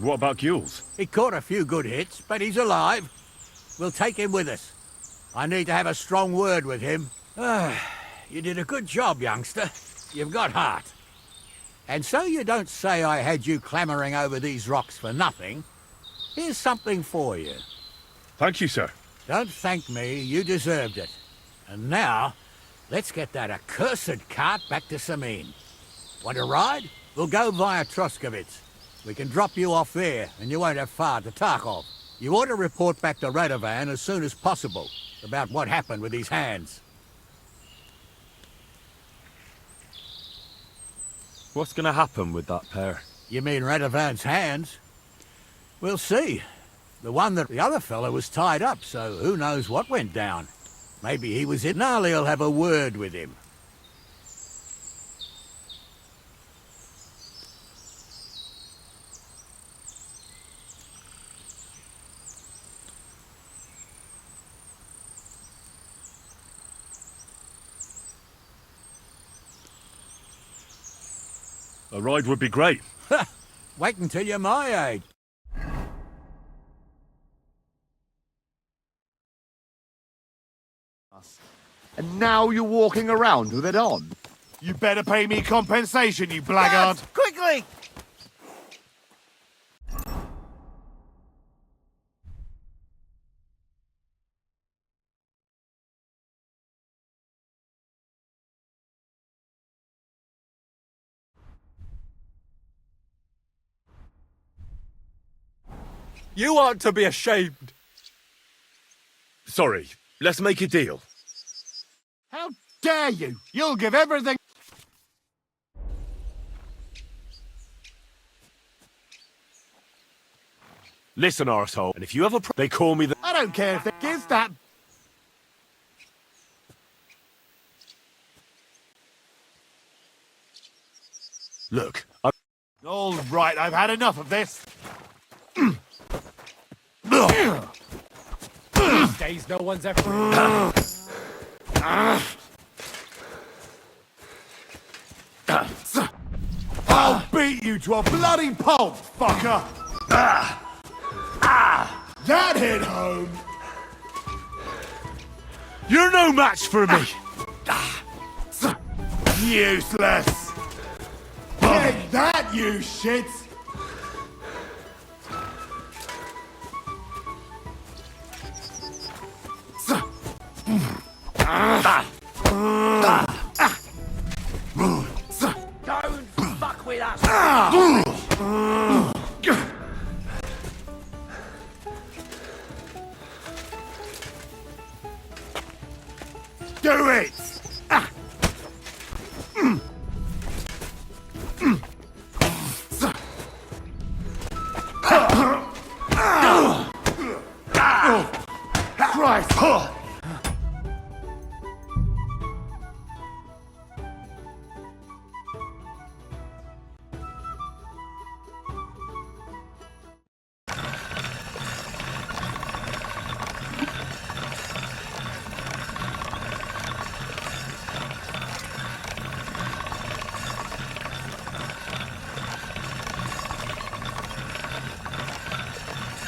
What about Gules?
He caught a few good hits, but he's alive. We'll take him with us. I need to have a strong word with him. You did a good job, youngster. You've got heart. And so you don't say I had you clambering over these rocks for nothing. Here's something for you.
Thank you, sir.
Don't thank me, you deserved it. And now, let's get that accursed cart back to Sameen. Want a ride? We'll go via Troskovitz. We can drop you off there, and you won't have far to Tarkov. You ought to report back to Radovan as soon as possible about what happened with his hands.
What's going to happen with that pair?
You mean Radovan's hands? We'll see. The one that the other fellow was tied up, so who knows what went down. Maybe he was in. Gnarly'll have a word with him.
A ride would be great.
Wait until you're my age.
And now you're walking around with it on?
You better pay me compensation, you blackguard!
Quickly!
you ought to be ashamed.
Sorry, let's make a deal.
How dare you! You'll give everything...
Listen, arsehole, and if you have a they call me the...
I don't care if it gives that...
Look,
All right, I've had enough of this.
These days, no one's ever...
I'll beat you to a bloody pulp, fucker! That hit home!
You're no match for me!
Useless! Take that, you shit!
Don't fuck with us!
Do it! Christ!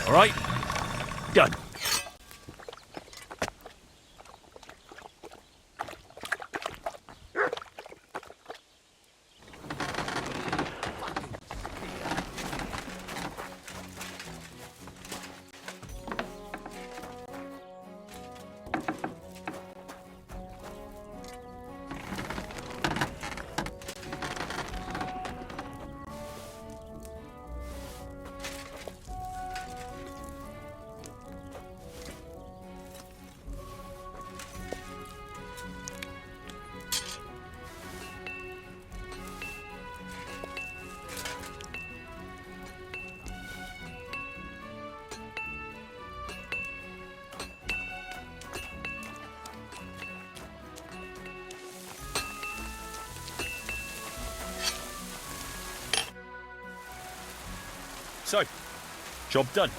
All right, done. So, job done.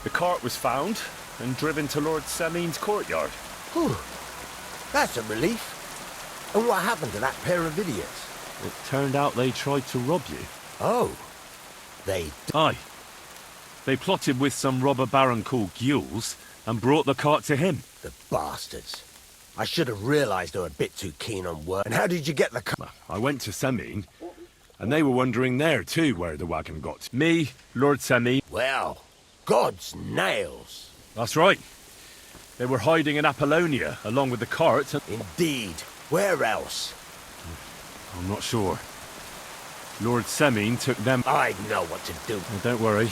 The cart was found and driven to Lord Semin's courtyard.
Whew. That's a relief. And what happened to that pair of idiots?
It turned out they tried to rob you.
Oh. They...
Aye. They plotted with some robber baron called Gules and brought the cart to him.
The bastards. I should have realised they were a bit too keen on work. And how did you get the car?
I went to Semin, and they were wondering there too where the wagon got. Me, Lord Semin.
Well, God's nails.
That's right. They were hiding in Apollonia along with the cart.
Indeed. Where else?
I'm not sure. Lord Semin took them.
I know what to do.
Well, don't worry.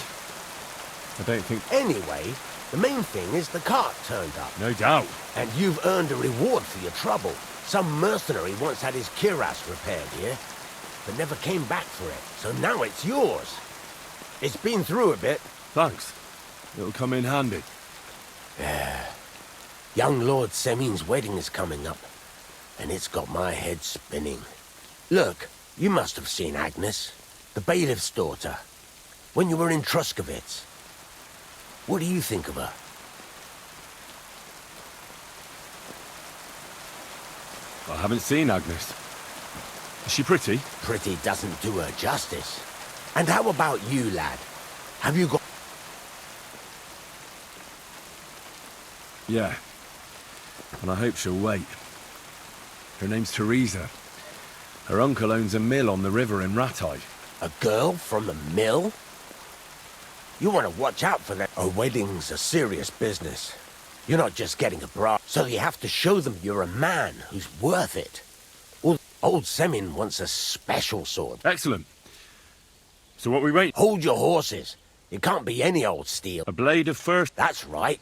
I don't think...
Anyway, the main thing is the cart turned up.
No doubt.
And you've earned a reward for your trouble. Some mercenary once had his cuirass repaired here, but never came back for it. So now it's yours. It's been through a bit.
Thanks. It'll come in handy.
Young Lord Semin's wedding is coming up, and it's got my head spinning. Look, you must have seen Agnes, the bailiff's daughter, when you were in Truskovitz. What do you think of her?
I haven't seen Agnes. Is she pretty?
Pretty doesn't do her justice. And how about you, lad? Have you got...
Yeah. And I hope she'll wait. Her name's Teresa. Her uncle owns a mill on the river in Ratai.
A girl from the mill? You want to watch out for that. A wedding's a serious business. You're not just getting a bride, so you have to show them you're a man who's worth it. Old Semin wants a special sword.
Excellent. So what we wait?
Hold your horses. It can't be any old steel.
A blade of first...
That's right.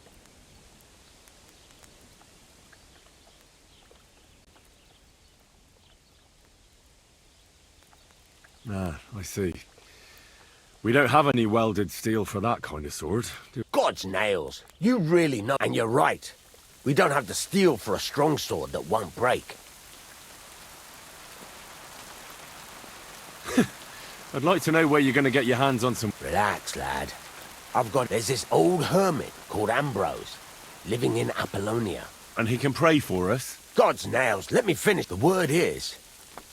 Ah, I see. We don't have any welded steel for that kind of sword.
God's nails. You really know. And you're right. We don't have the steel for a strong sword that won't break.
I'd like to know where you're going to get your hands on some...
Relax, lad. There's this old hermit called Ambrose, living in Apollonia.
And he can pray for us?
God's nails, let me finish. The word is,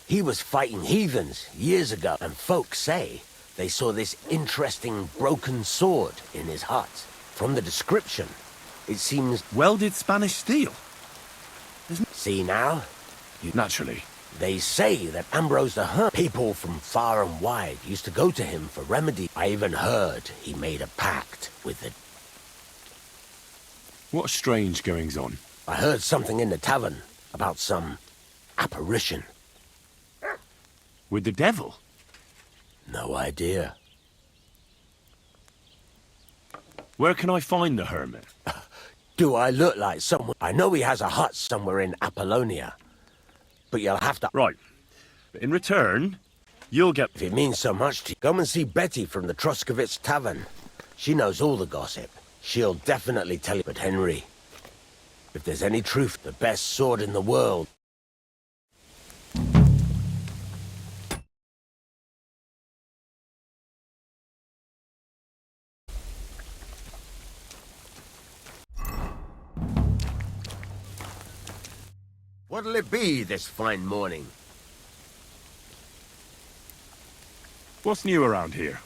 he was fighting heathens years ago, and folks say they saw this interesting broken sword in his hut. From the description, it seems...
Welded Spanish steel?
See now?
Naturally.
They say that Ambrose the Hermit, people from far and wide used to go to him for remedy. I even heard he made a pact with the...
What strange goings on?
I heard something in the tavern about some apparition.
With the devil?
No idea.
Where can I find the hermit?
Do I look like someone? I know he has a hut somewhere in Apollonia. But you'll have to...
Right. In return, you'll get...
If it means so much to you, go and see Betty from the Truskovitz Tavern. She knows all the gossip. She'll definitely tell you. But Henry, if there's any truth, the best sword in the world... What'll it be this fine morning?
What's new around here?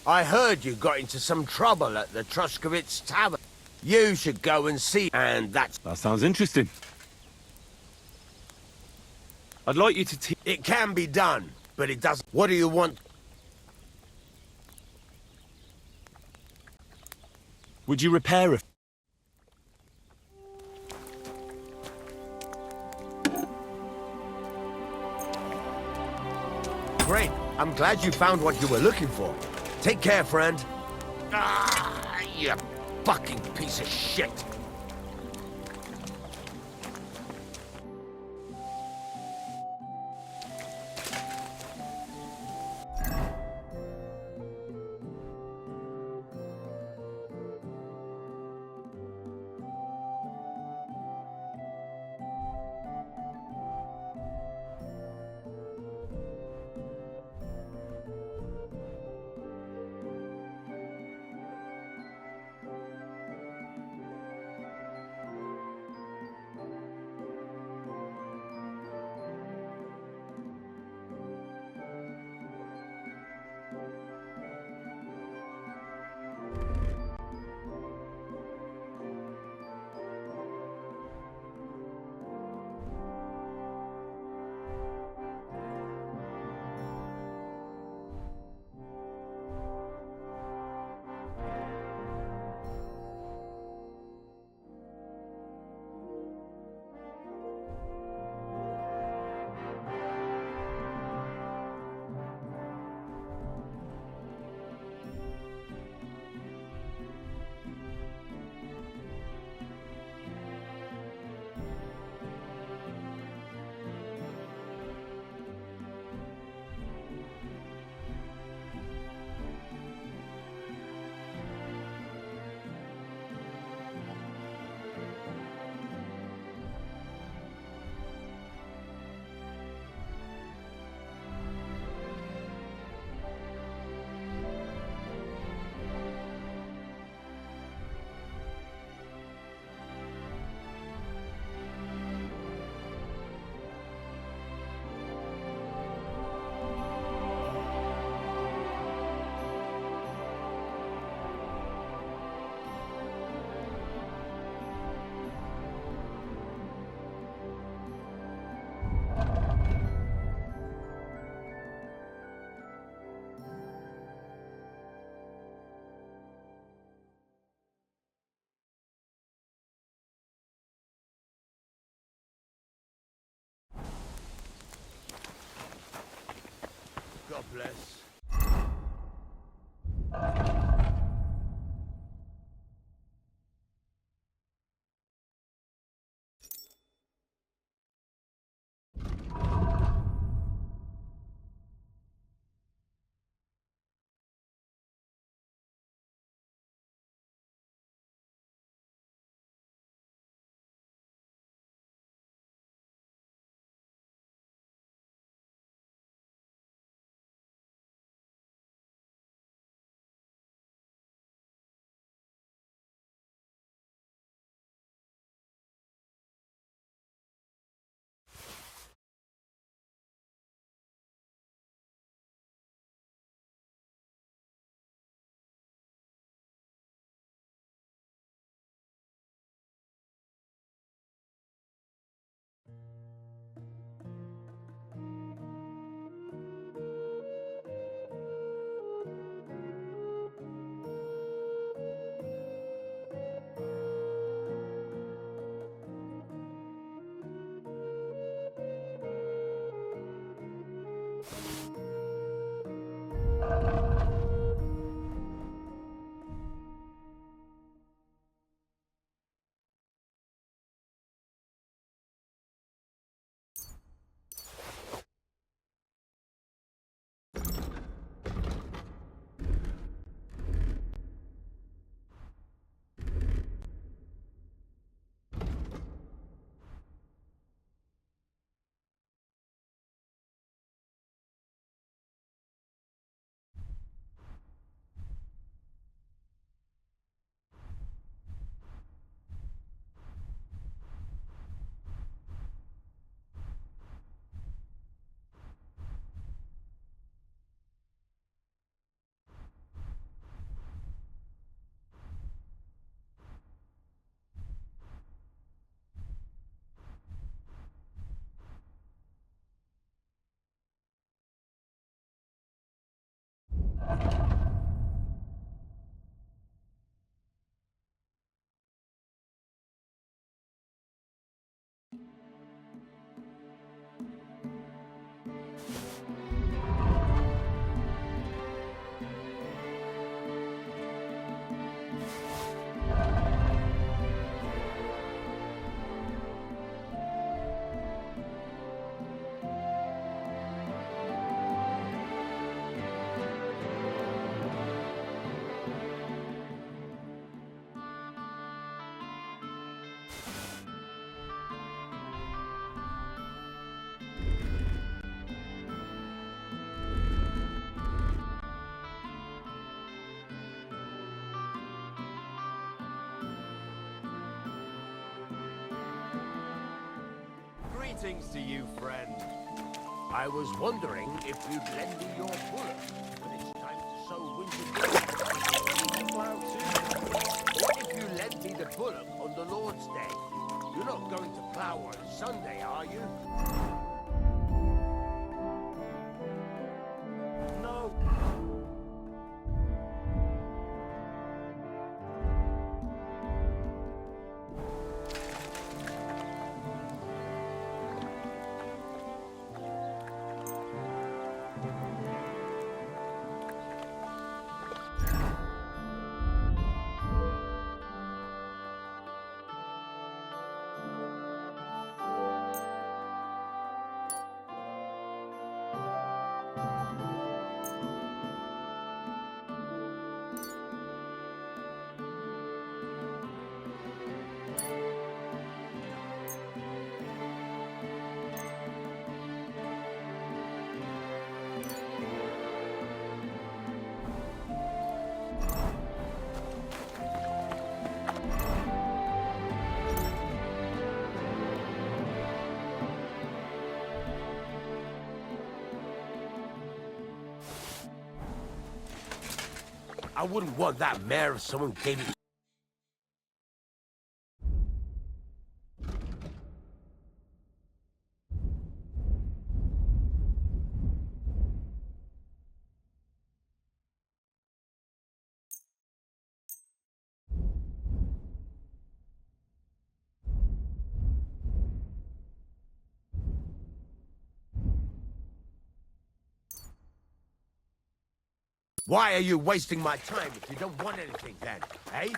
I heard you got into some trouble at the Truskovitz Tavern. You should go and see, and that's...
That sounds interesting. I'd like you to
It can be done, but it doesn't... What do you want?
Would you repair a...
Great. I'm glad you found what you were looking for. Take care, friend. Ah, you fucking piece of shit.
less.
Greetings to you, friend. I was wondering if you'd lend me your bullet when it's time to sow winter plow too. What if you lent me the bullock on the Lord's Day? You're not going to plow on Sunday, are you? No. I wouldn't want that mare if someone gave it.
Why are you wasting my time if you don't want anything then, eh?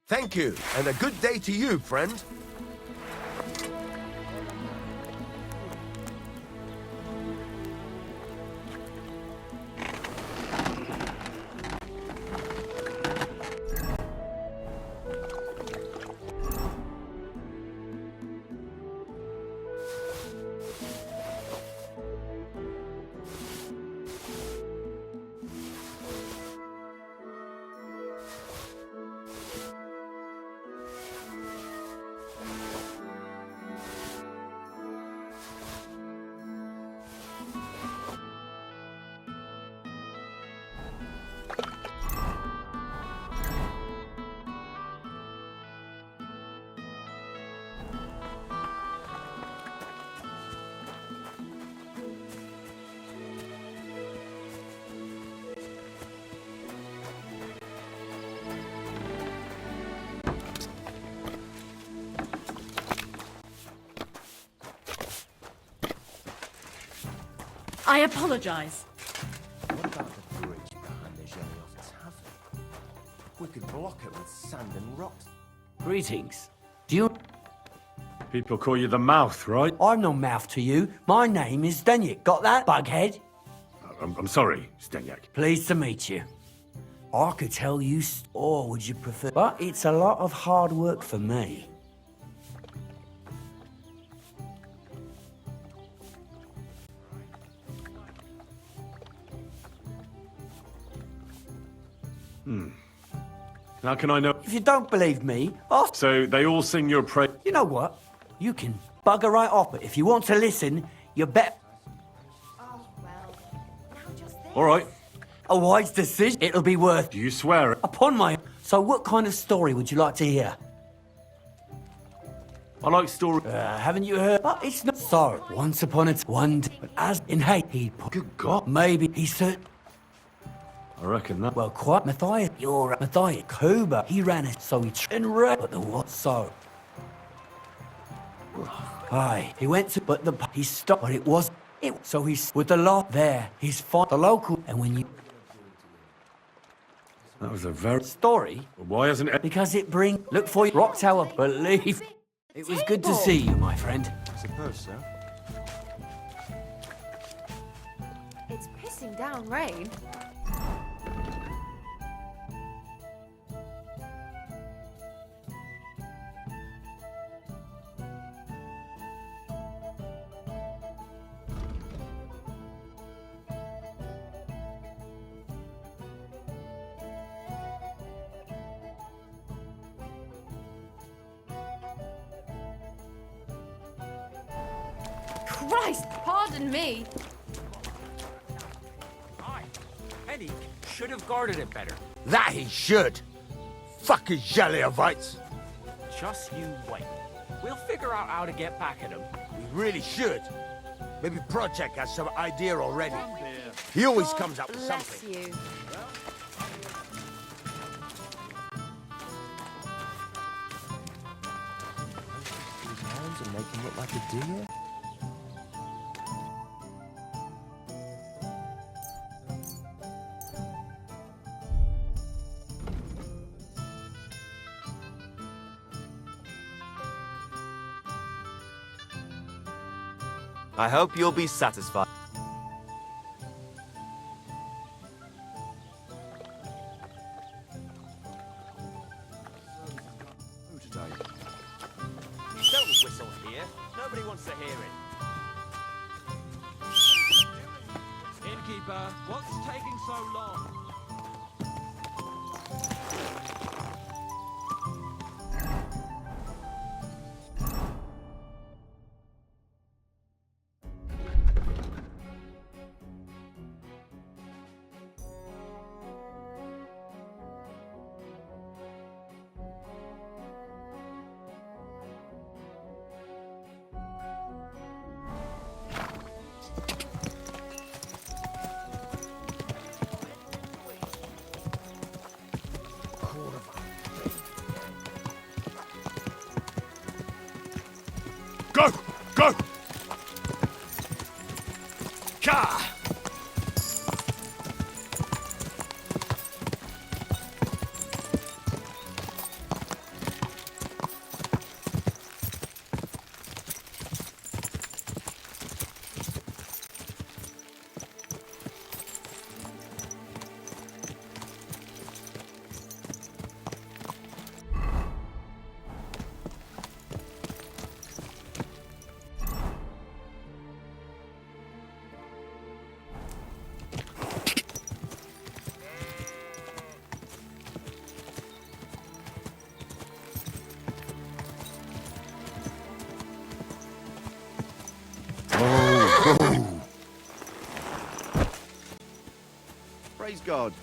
Thank you, and a good day to you, friend.
I apologize.
What about the bridge behind the Jelly Tavern? We could block it with sand and rocks.
Greetings. Do you...
People call you the Mouth, right?
I'm no mouth to you. My name is Denyak. Got that, bughead?
I'm sorry, Stenyak.
Pleased to meet you. I could tell you, or would you prefer... But it's a lot of hard work for me.
How can I know?
If you don't believe me, ask...
So they all sing your praise?
You know what? You can bugger right off, but if you want to listen, you bet...
All right.
A wise decision. It'll be worth...
Do you swear it?
Upon my... So what kind of story would you like to hear?
I like stories.
Haven't you heard? But it's not... So, once upon a time, one day, but as in hate, he put...
Good God.
Maybe he said...
I reckon that.
Well, quite Matthias. You're a Matthias. Kuba. He ran it, so he and ran. But the what? So. Aye, he went to, but he stopped. But it was. So he's with the lot there. He's fought the local, and when you.
That was a very
story.
Why hasn't it?
Because it bring. Look for your rock tower. Believe. It was good to see you, my friend.
I suppose so.
It's pissing down rain. Christ, pardon me.
Aye, Henny should have guarded it better.
That he should. Fucking Jellyovites.
Just you wait. We'll figure out how to get back at him.
We really should. Maybe Project has some idea already. He always comes up with something.
Bless you.
His hands and make him look like a deer.
I hope you'll be satisfied. Don't whistle here. Nobody wants to hear it.
Innkeeper, what's taking so long?
Go! Go! Ka!
Praise God.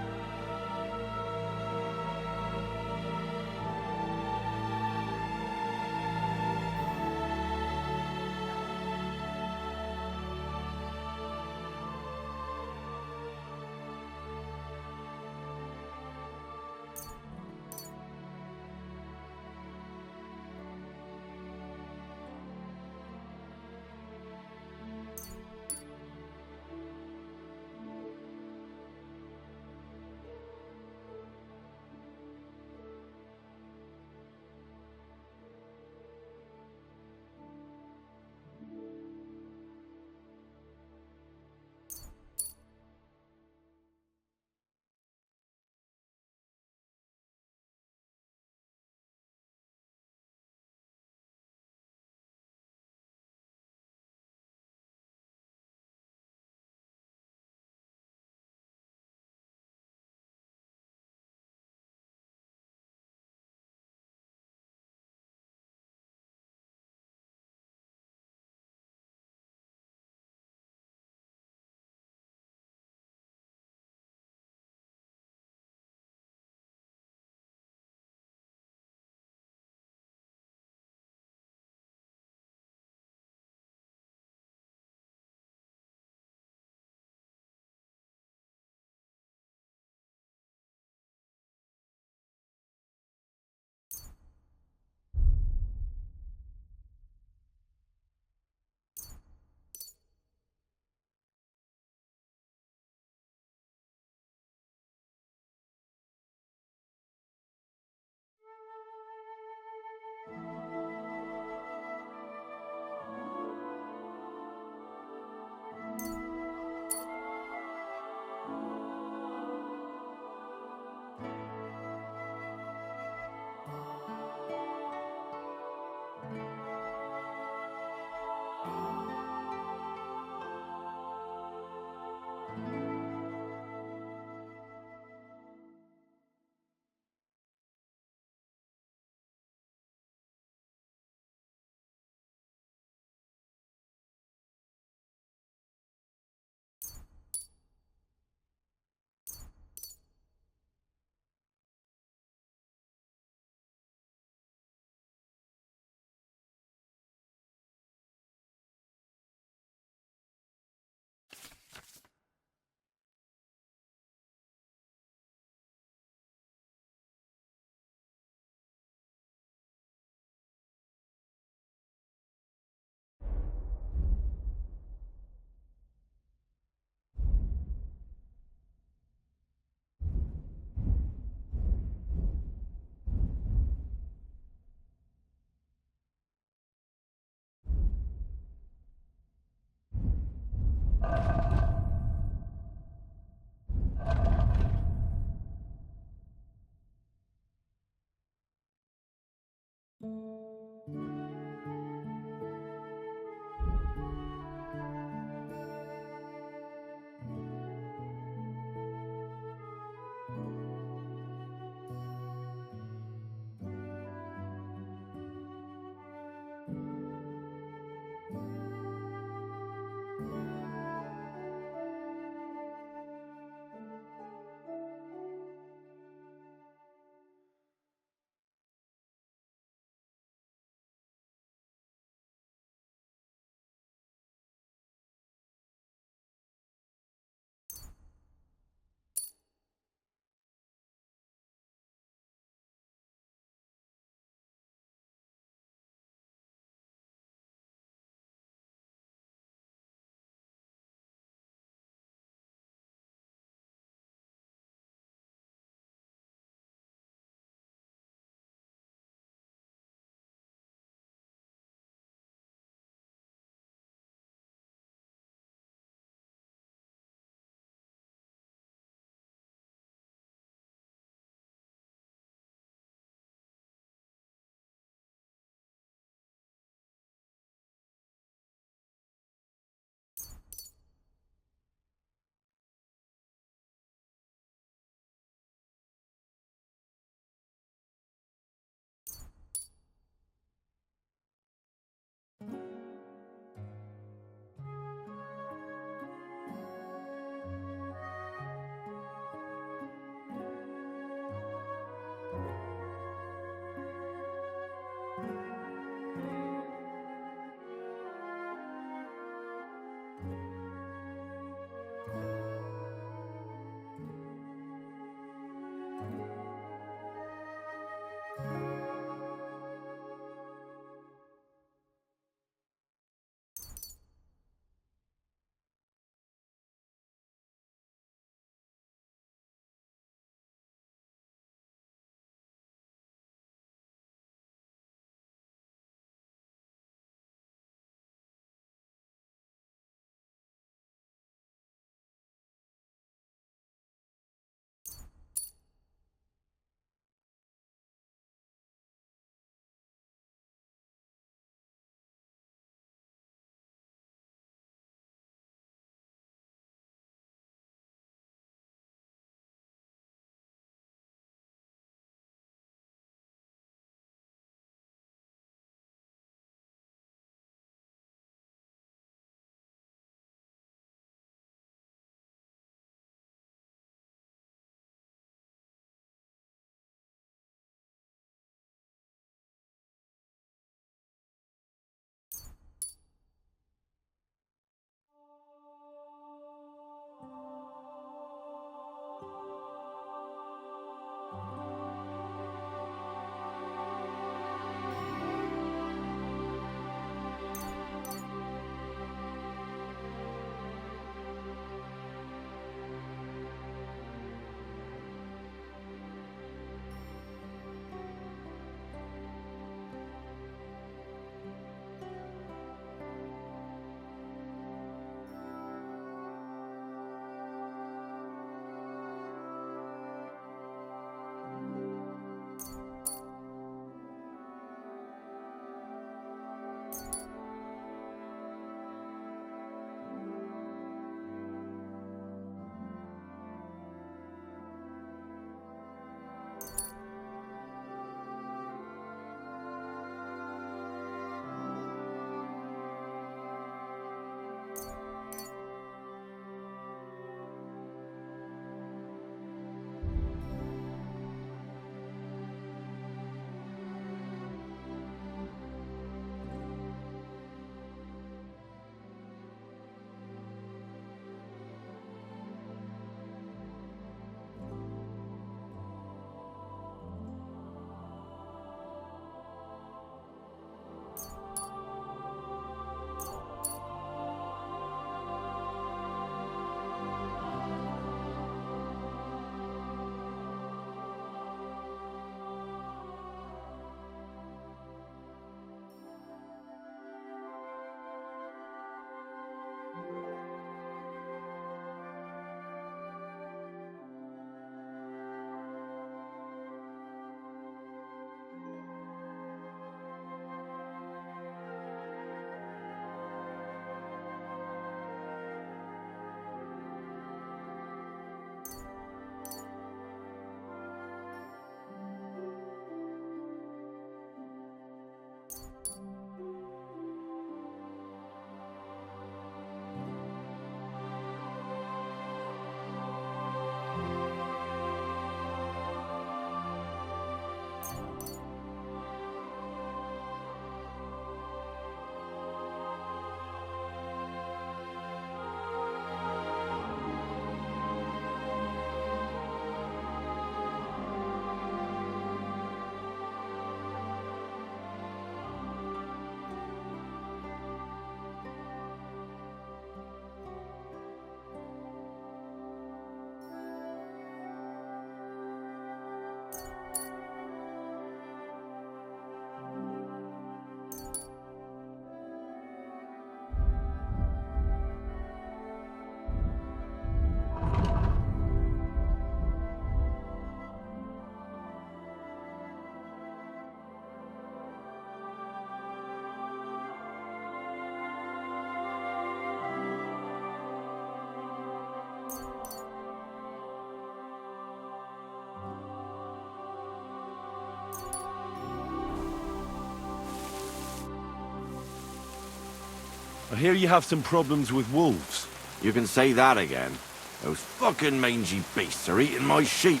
I hear you have some problems with wolves.
You can say that again. Those fucking mangy beasts are eating my sheep.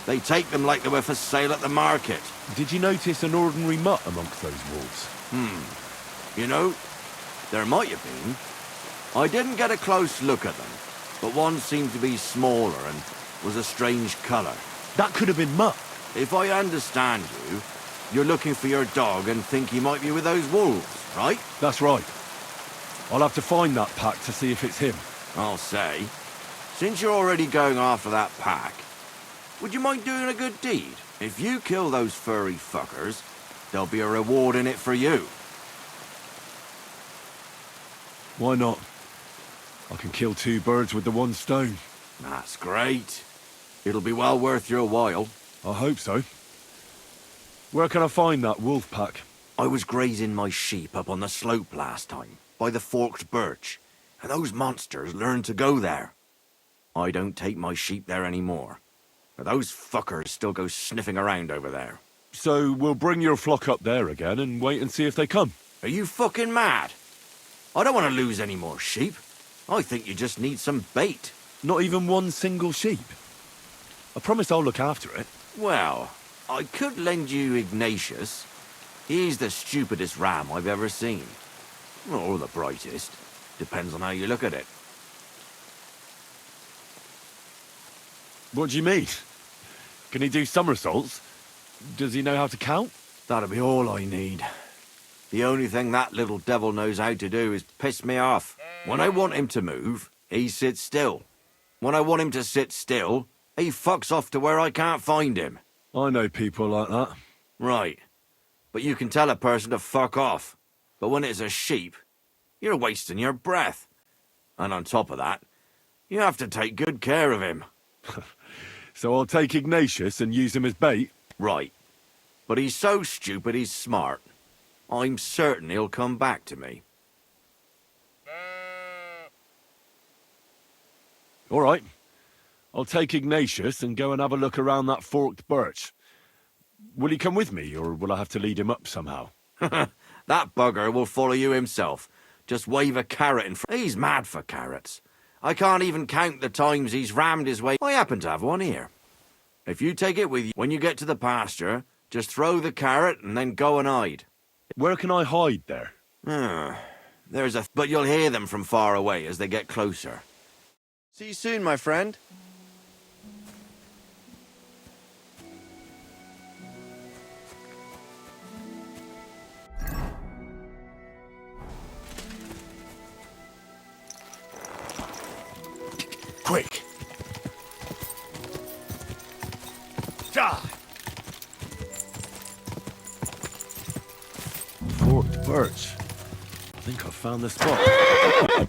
They take them like they were for sale at the market.
Did you notice an ordinary mutt amongst those wolves?
You know, there might have been. I didn't get a close look at them, but one seemed to be smaller and was a strange colour.
That could have been Mutt.
If I understand you, you're looking for your dog and think he might be with those wolves, right?
That's right. I'll have to find that pack to see if it's him.
I'll say, since you're already going after that pack, would you mind doing a good deed? If you kill those furry fuckers, there'll be a reward in it for you.
Why not? I can kill 2 birds with the 1 stone.
That's great. It'll be well worth your while.
I hope so. Where can I find that wolf pack?
I was grazing my sheep up on the slope last time, by the forked birch, and those monsters learned to go there. I don't take my sheep there anymore, but those fuckers still go sniffing around over there.
So we'll bring your flock up there again and wait and see if they come.
Are you fucking mad? I don't want to lose any more sheep. I think you just need some bait.
Not even 1 single sheep? I promise I'll look after it.
Well, I could lend you Ignatius. He's the stupidest ram I've ever seen. Or the brightest. Depends on how you look at it.
What do you mean? Can he do somersaults? Does he know how to count?
That'll be all I need. The only thing that little devil knows how to do is piss me off. When I want him to move, he sits still. When I want him to sit still, he fucks off to where I can't find him.
I know people like that.
Right. But you can tell a person to fuck off. But when it's a sheep, you're wasting your breath. And on top of that, you have to take good care of him.
So I'll take Ignatius and use him as bait?
Right. But he's so stupid he's smart. I'm certain he'll come back to me.
All right. I'll take Ignatius and go and have a look around that forked birch. Will he come with me, or will I have to lead him up somehow?
That bugger will follow you himself. Just wave a carrot in front. He's mad for carrots. I can't even count the times he's rammed his way. I happen to have one here. If you take it with you, when you get to the pasture, just throw the carrot and then go and hide.
Where can I hide there?
But you'll hear them from far away as they get closer. See you soon, my friend.
Quick! Die! Forked birch. I think I found the spot.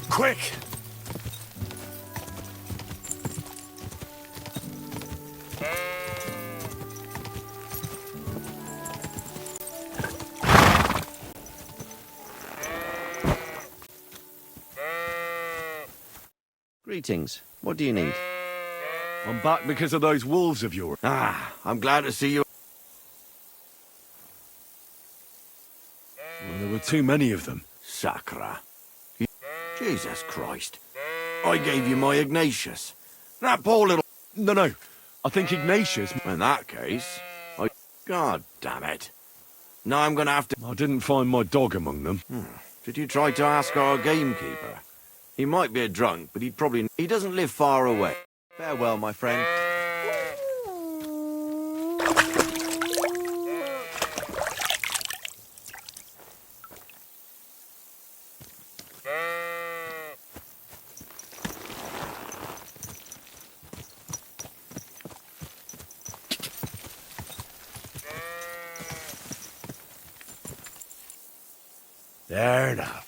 Quick!
Greetings. What do you need?
I'm back because of those wolves of yours.
Ah, I'm glad to see you.
Well, there were too many of them.
Sacra. Jesus Christ. I gave you my Ignatius. That poor little...
No. I think Ignatius...
In that case, God damn it. Now I'm going to have to...
I didn't find my dog among them.
Did you try to ask our gamekeeper? He might be a drunk, but he'd probably... He doesn't live far away. Farewell, my friend.
There now.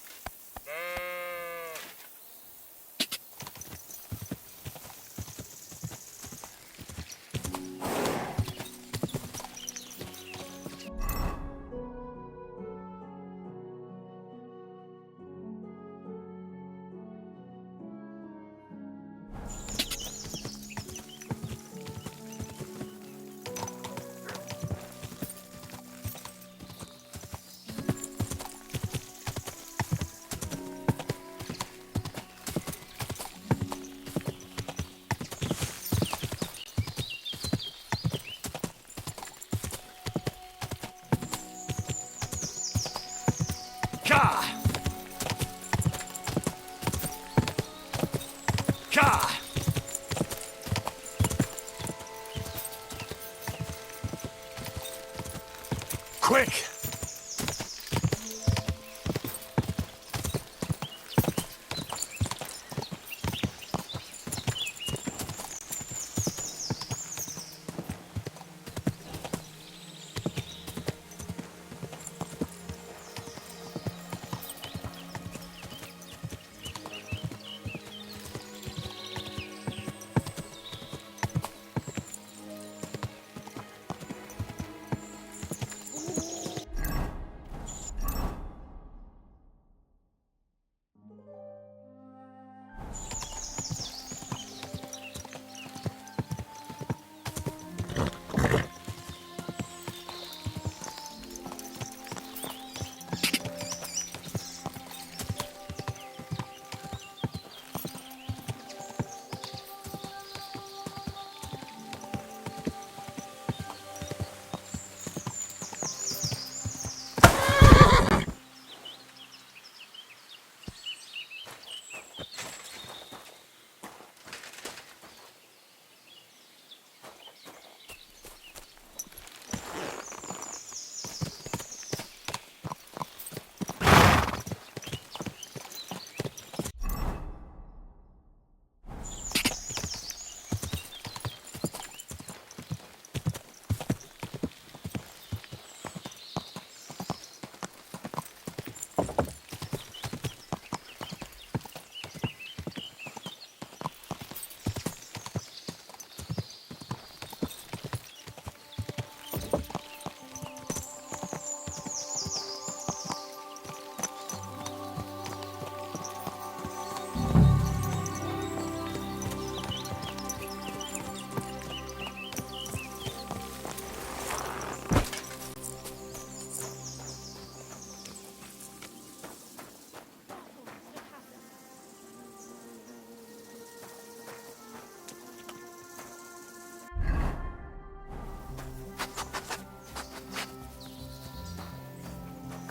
Quick!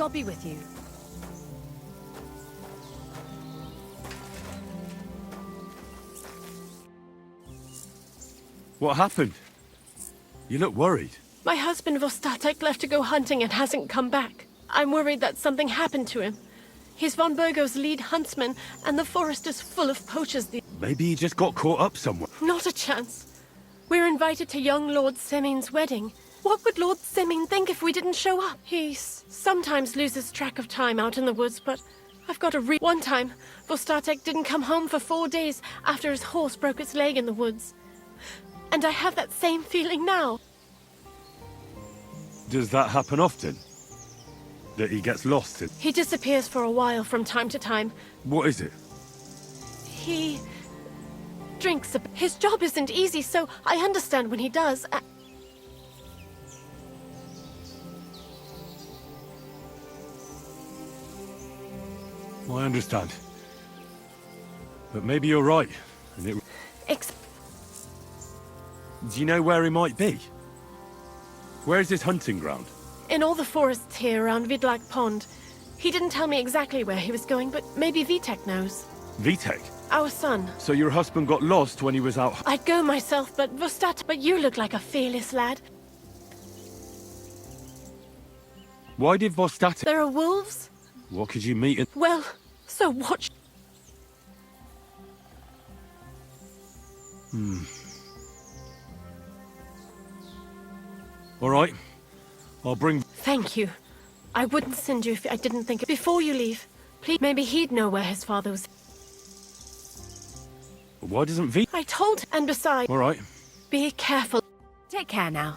I'll be with you.
What happened? You look worried.
My husband Vostatek left to go hunting and hasn't come back. I'm worried that something happened to him. He's von Burgo's lead huntsman, and the forest is full of poachers.
Maybe he just got caught up somewhere.
Not a chance. We're invited to young Lord Semin's wedding. What would Lord Semin think if we didn't show up? He sometimes loses track of time out in the woods, but I've got a One time, Vostatek didn't come home for 4 days after his horse broke its leg in the woods. And I have that same feeling now.
Does that happen often? That he gets lost in?
He disappears for a while from time to time.
What is it?
He drinks. His job isn't easy, so I understand when he does.
I understand. But maybe you're right. And it... Do you know where he might be? Where's his hunting ground?
In all the forests here around Vidlak Pond. He didn't tell me exactly where he was going, but maybe Vitek knows.
Vitek?
Our son.
So your husband got lost when he was out...
I'd go myself, but but you look like a fearless lad.
Why did Vostatek...
There are wolves?
What could you meet in...
Well, so what...
All right. I'll bring...
Thank you. I wouldn't send you if I didn't think... Before you leave, please, maybe he'd know where his father was.
Why doesn't V...
I told... And besides...
All right.
Be careful. Take care now.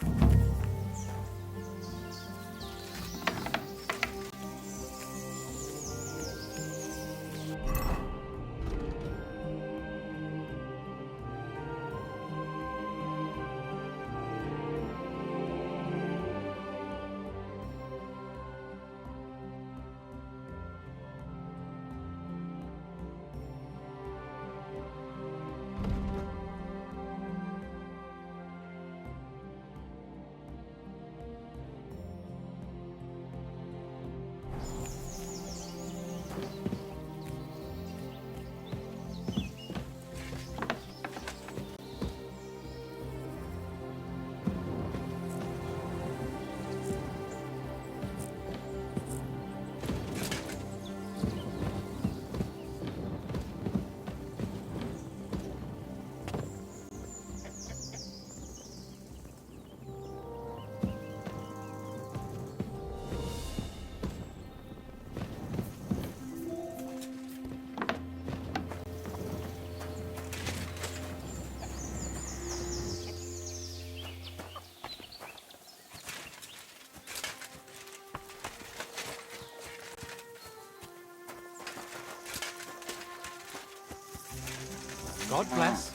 God bless.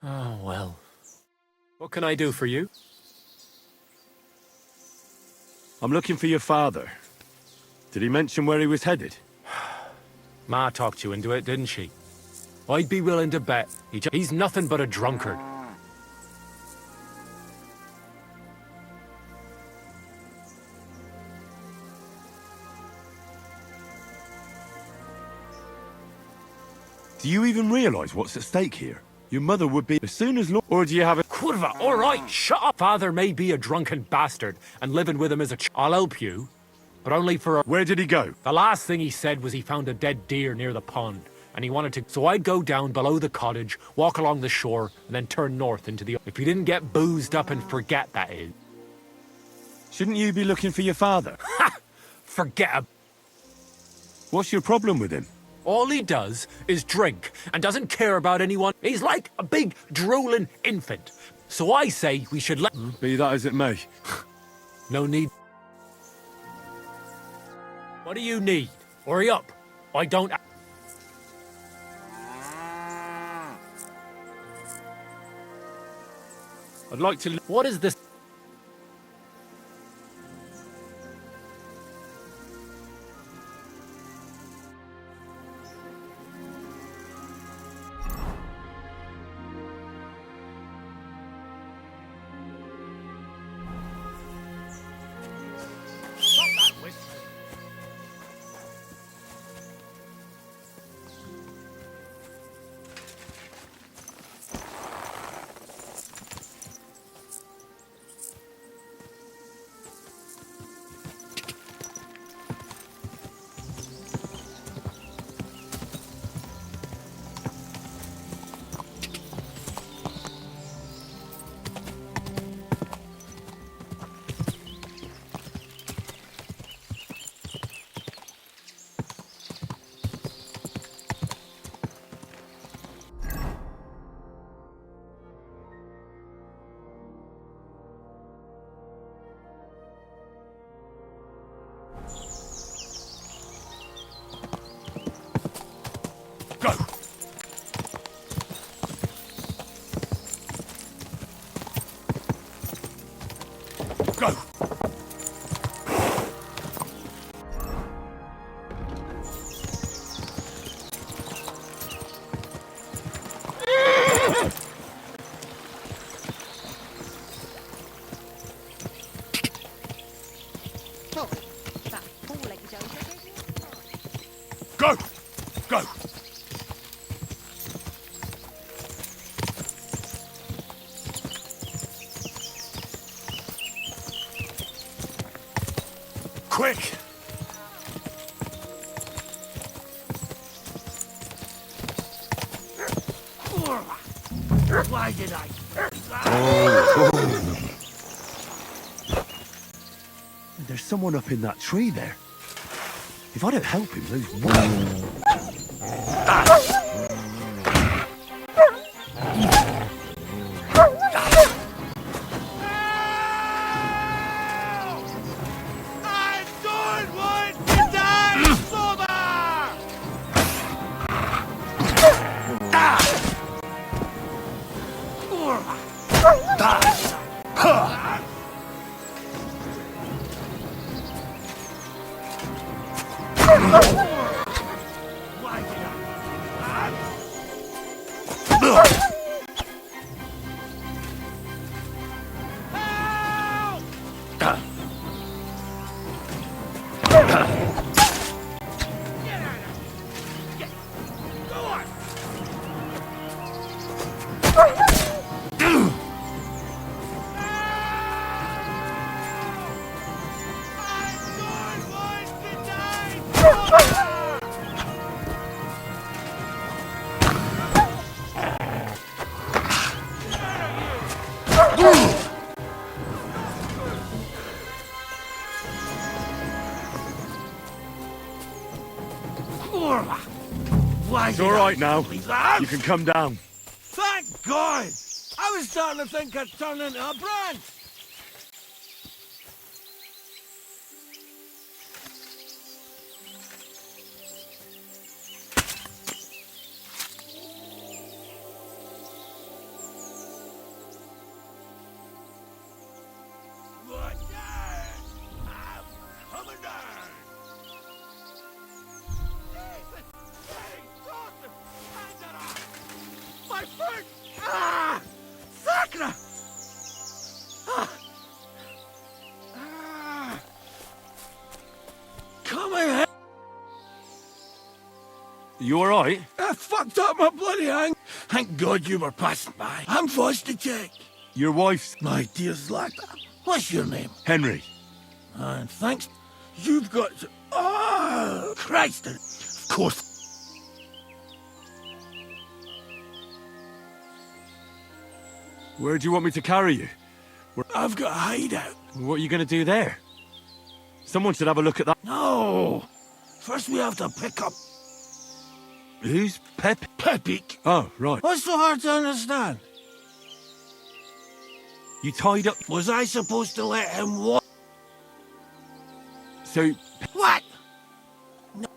Oh, well. What can I do for you?
I'm looking for your father. Did he mention where he was headed?
Ma talked you into it, didn't she? I'd be willing to bet he's nothing but a drunkard.
Do you even realize what's at stake here? Your mother would be as soon as... Or do you have a...
Kurva, all right, shut up. Father may be a drunken bastard, and living with him is I'll help you, but only for a...
Where did he go?
The last thing he said was he found a dead deer near the pond, and he wanted to... So I'd go down below the cottage, walk along the shore, and then turn north into the... If you didn't get boozed up and forget, that is.
Shouldn't you be looking for your father?
Ha! Forget.
What's your problem with him?
All he does is drink and doesn't care about anyone. He's like a big, drooling infant. So I say we should let...
Be that as it may.
No need. What do you need? Hurry up. I don't...
I'd like to...
What is this?
Go! Go! Go! Go! Quick!
Why did I?
There's someone up in that tree there. If I don't help him, those It's all right now. You can come down.
Thank God! I was starting to think I'd turned into a brand. My foot! Ah! Sacra! Ah! Ah! Come here!
You all right?
I fucked up my bloody hang. Thank God you were passing by. I'm forced to check.
Your wife's...
My dear's lad. What's your name?
Henry.
And thanks. You've got to... Oh, Christ. Of course.
Where do you want me to carry you?
I've got a hideout.
What are you going to do there? Someone should have a look at that.
No. First we have to pick up...
Who's Pep?
Pepik.
Oh, right.
What's so hard to understand?
You tied up...
Was I supposed to let him walk?
So...
What?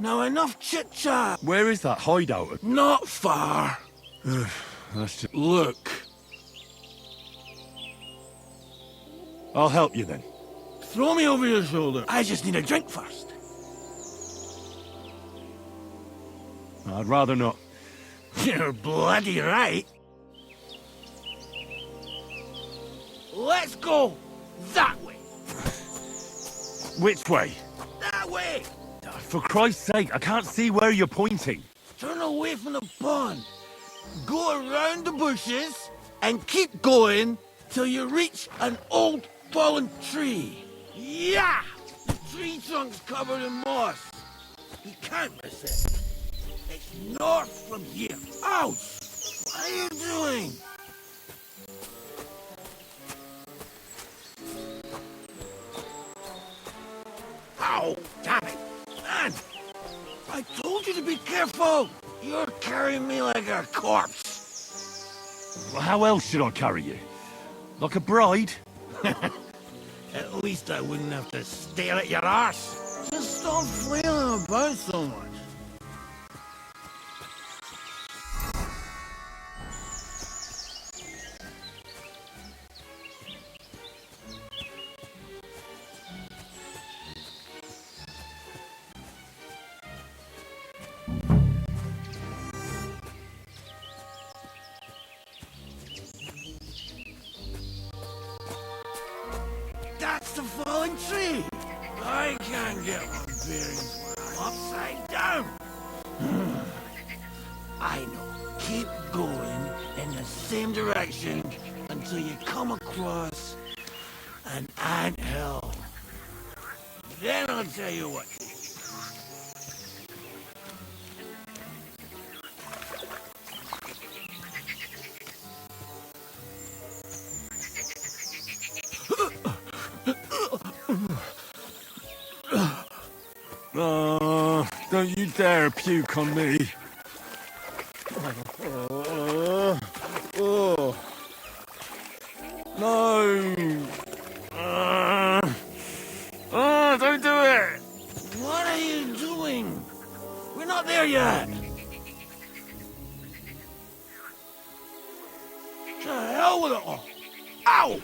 Now enough chit-chat.
Where is that hideout?
Not far.
That's just...
Look.
I'll help you then.
Throw me over your shoulder. I just need a drink first.
I'd rather not.
You're bloody right. Let's go that way.
Which way?
That way.
For Christ's sake, I can't see where you're pointing.
Turn away from the pond. Go around the bushes and keep going till you reach an old fallen tree. Yeah! The tree trunk's covered in moss. You can't miss it. It's north from here. Ouch! What are you doing? Ow! Damn it! Man! I told you to be careful! You're carrying me like a corpse.
Well, how else should I carry you? Like a bride?
At least I wouldn't have to stare at your arse. Just stop flailing about so much. a fallen tree. I can't get my bearings when I'm upside down. I know. Keep going in the same direction until you come across an anthill. Then I'll tell you what to do.
Oh, don't you dare puke on me. Oh. No. Oh, don't do it.
What are you doing? We're not there yet. To hell with it all. Ow!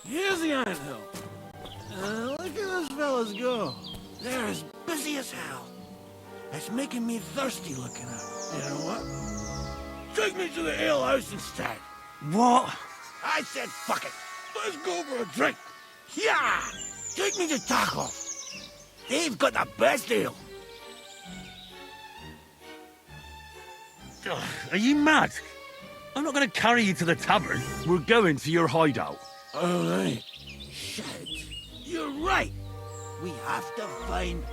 Here's the anthill. Look at those fellas go. They're as busy as hell. It's making me thirsty looking at them. You know what? Take me to the ale house instead.
What?
I said fuck it. Let's go for a drink. Yeah! Take me to Taco. They've got the best ale.
Are you mad? I'm not going to carry you to the tavern. We're going to your hideout.
All right. Shit. You're right. We have to find...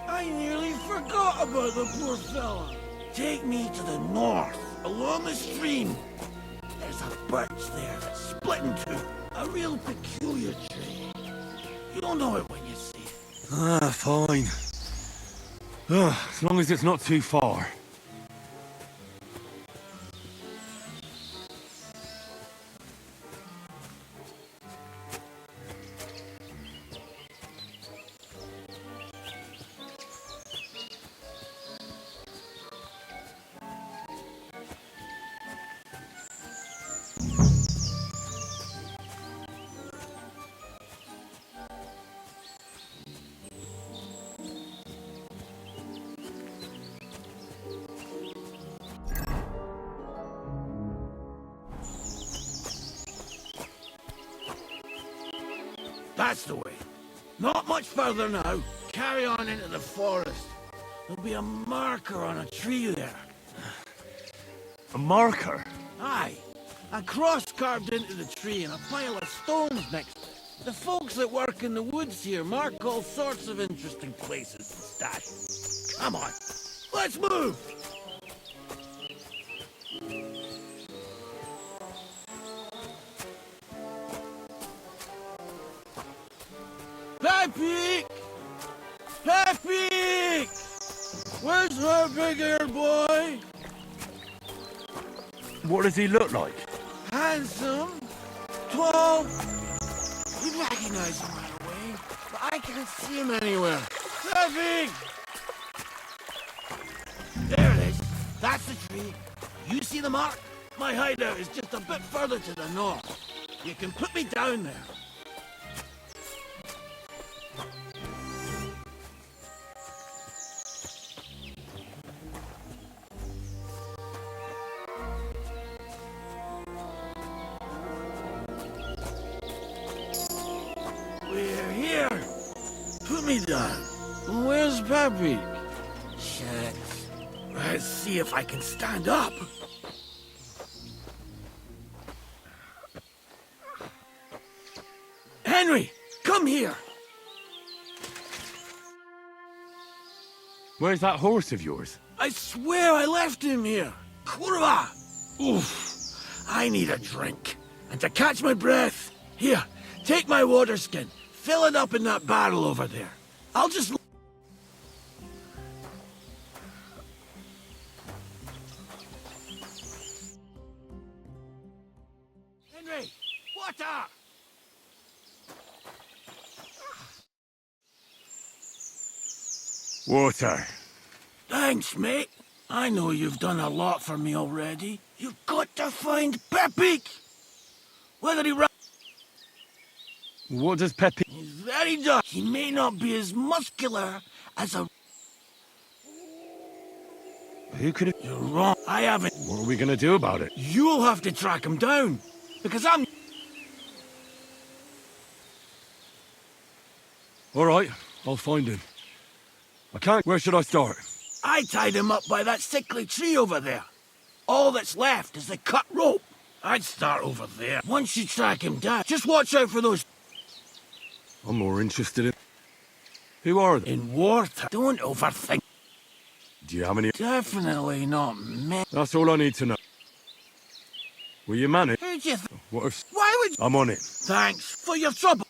I nearly forgot about the poor fella. Take me to the north, along the stream. There's a birch there that's split in two. A real peculiar tree. You'll know it when you see it.
Ah, fine. As long as it's not too far.
That's the way. Not much further now. Carry on into the forest. There'll be a marker on a tree there.
A marker?
Aye. A cross carved into the tree and a pile of stones next to it. The folks that work in the woods here mark all sorts of interesting places and stashes. Come on. Let's move! Pepe! Pepe! Where's her big-eared boy?
What does he look like?
Handsome, tall. You'd recognize him right away, but I can't see him anywhere. Pepe! There it is. That's the tree. You see the mark? My hideout is just a bit further to the north. You can put me down there. We're here. Put me down. Where's Pepe? Shit. Let's see if I can stand up. Henry, come here.
Where's that horse of yours?
I swear I left him here. Kurwa! Oof. I need a drink. And to catch my breath, here, take my water skin. Fill it up in that barrel over there. I'll just... Henry! Water!
Water.
Thanks, mate. I know you've done a lot for me already. You've got to find Pepe. Whether he
What does Pepe...
He's very dark. He may not be as muscular as a...
Who could it...
You're wrong. I haven't...
What are we gonna do about it?
You'll have to track him down. Because I'm...
All right, I'll find him. I can't... Where should I start?
I tied him up by that sickly tree over there. All that's left is the cut rope. I'd start over there. Once you track him down, just watch out for those...
I'm more interested in... Who are they?
In water. Don't overthink.
Do you have any...
Definitely not me.
That's all I need to know. Will you manage?
Who'd you
What if...
Why would you...
I'm on it.
Thanks for your trouble.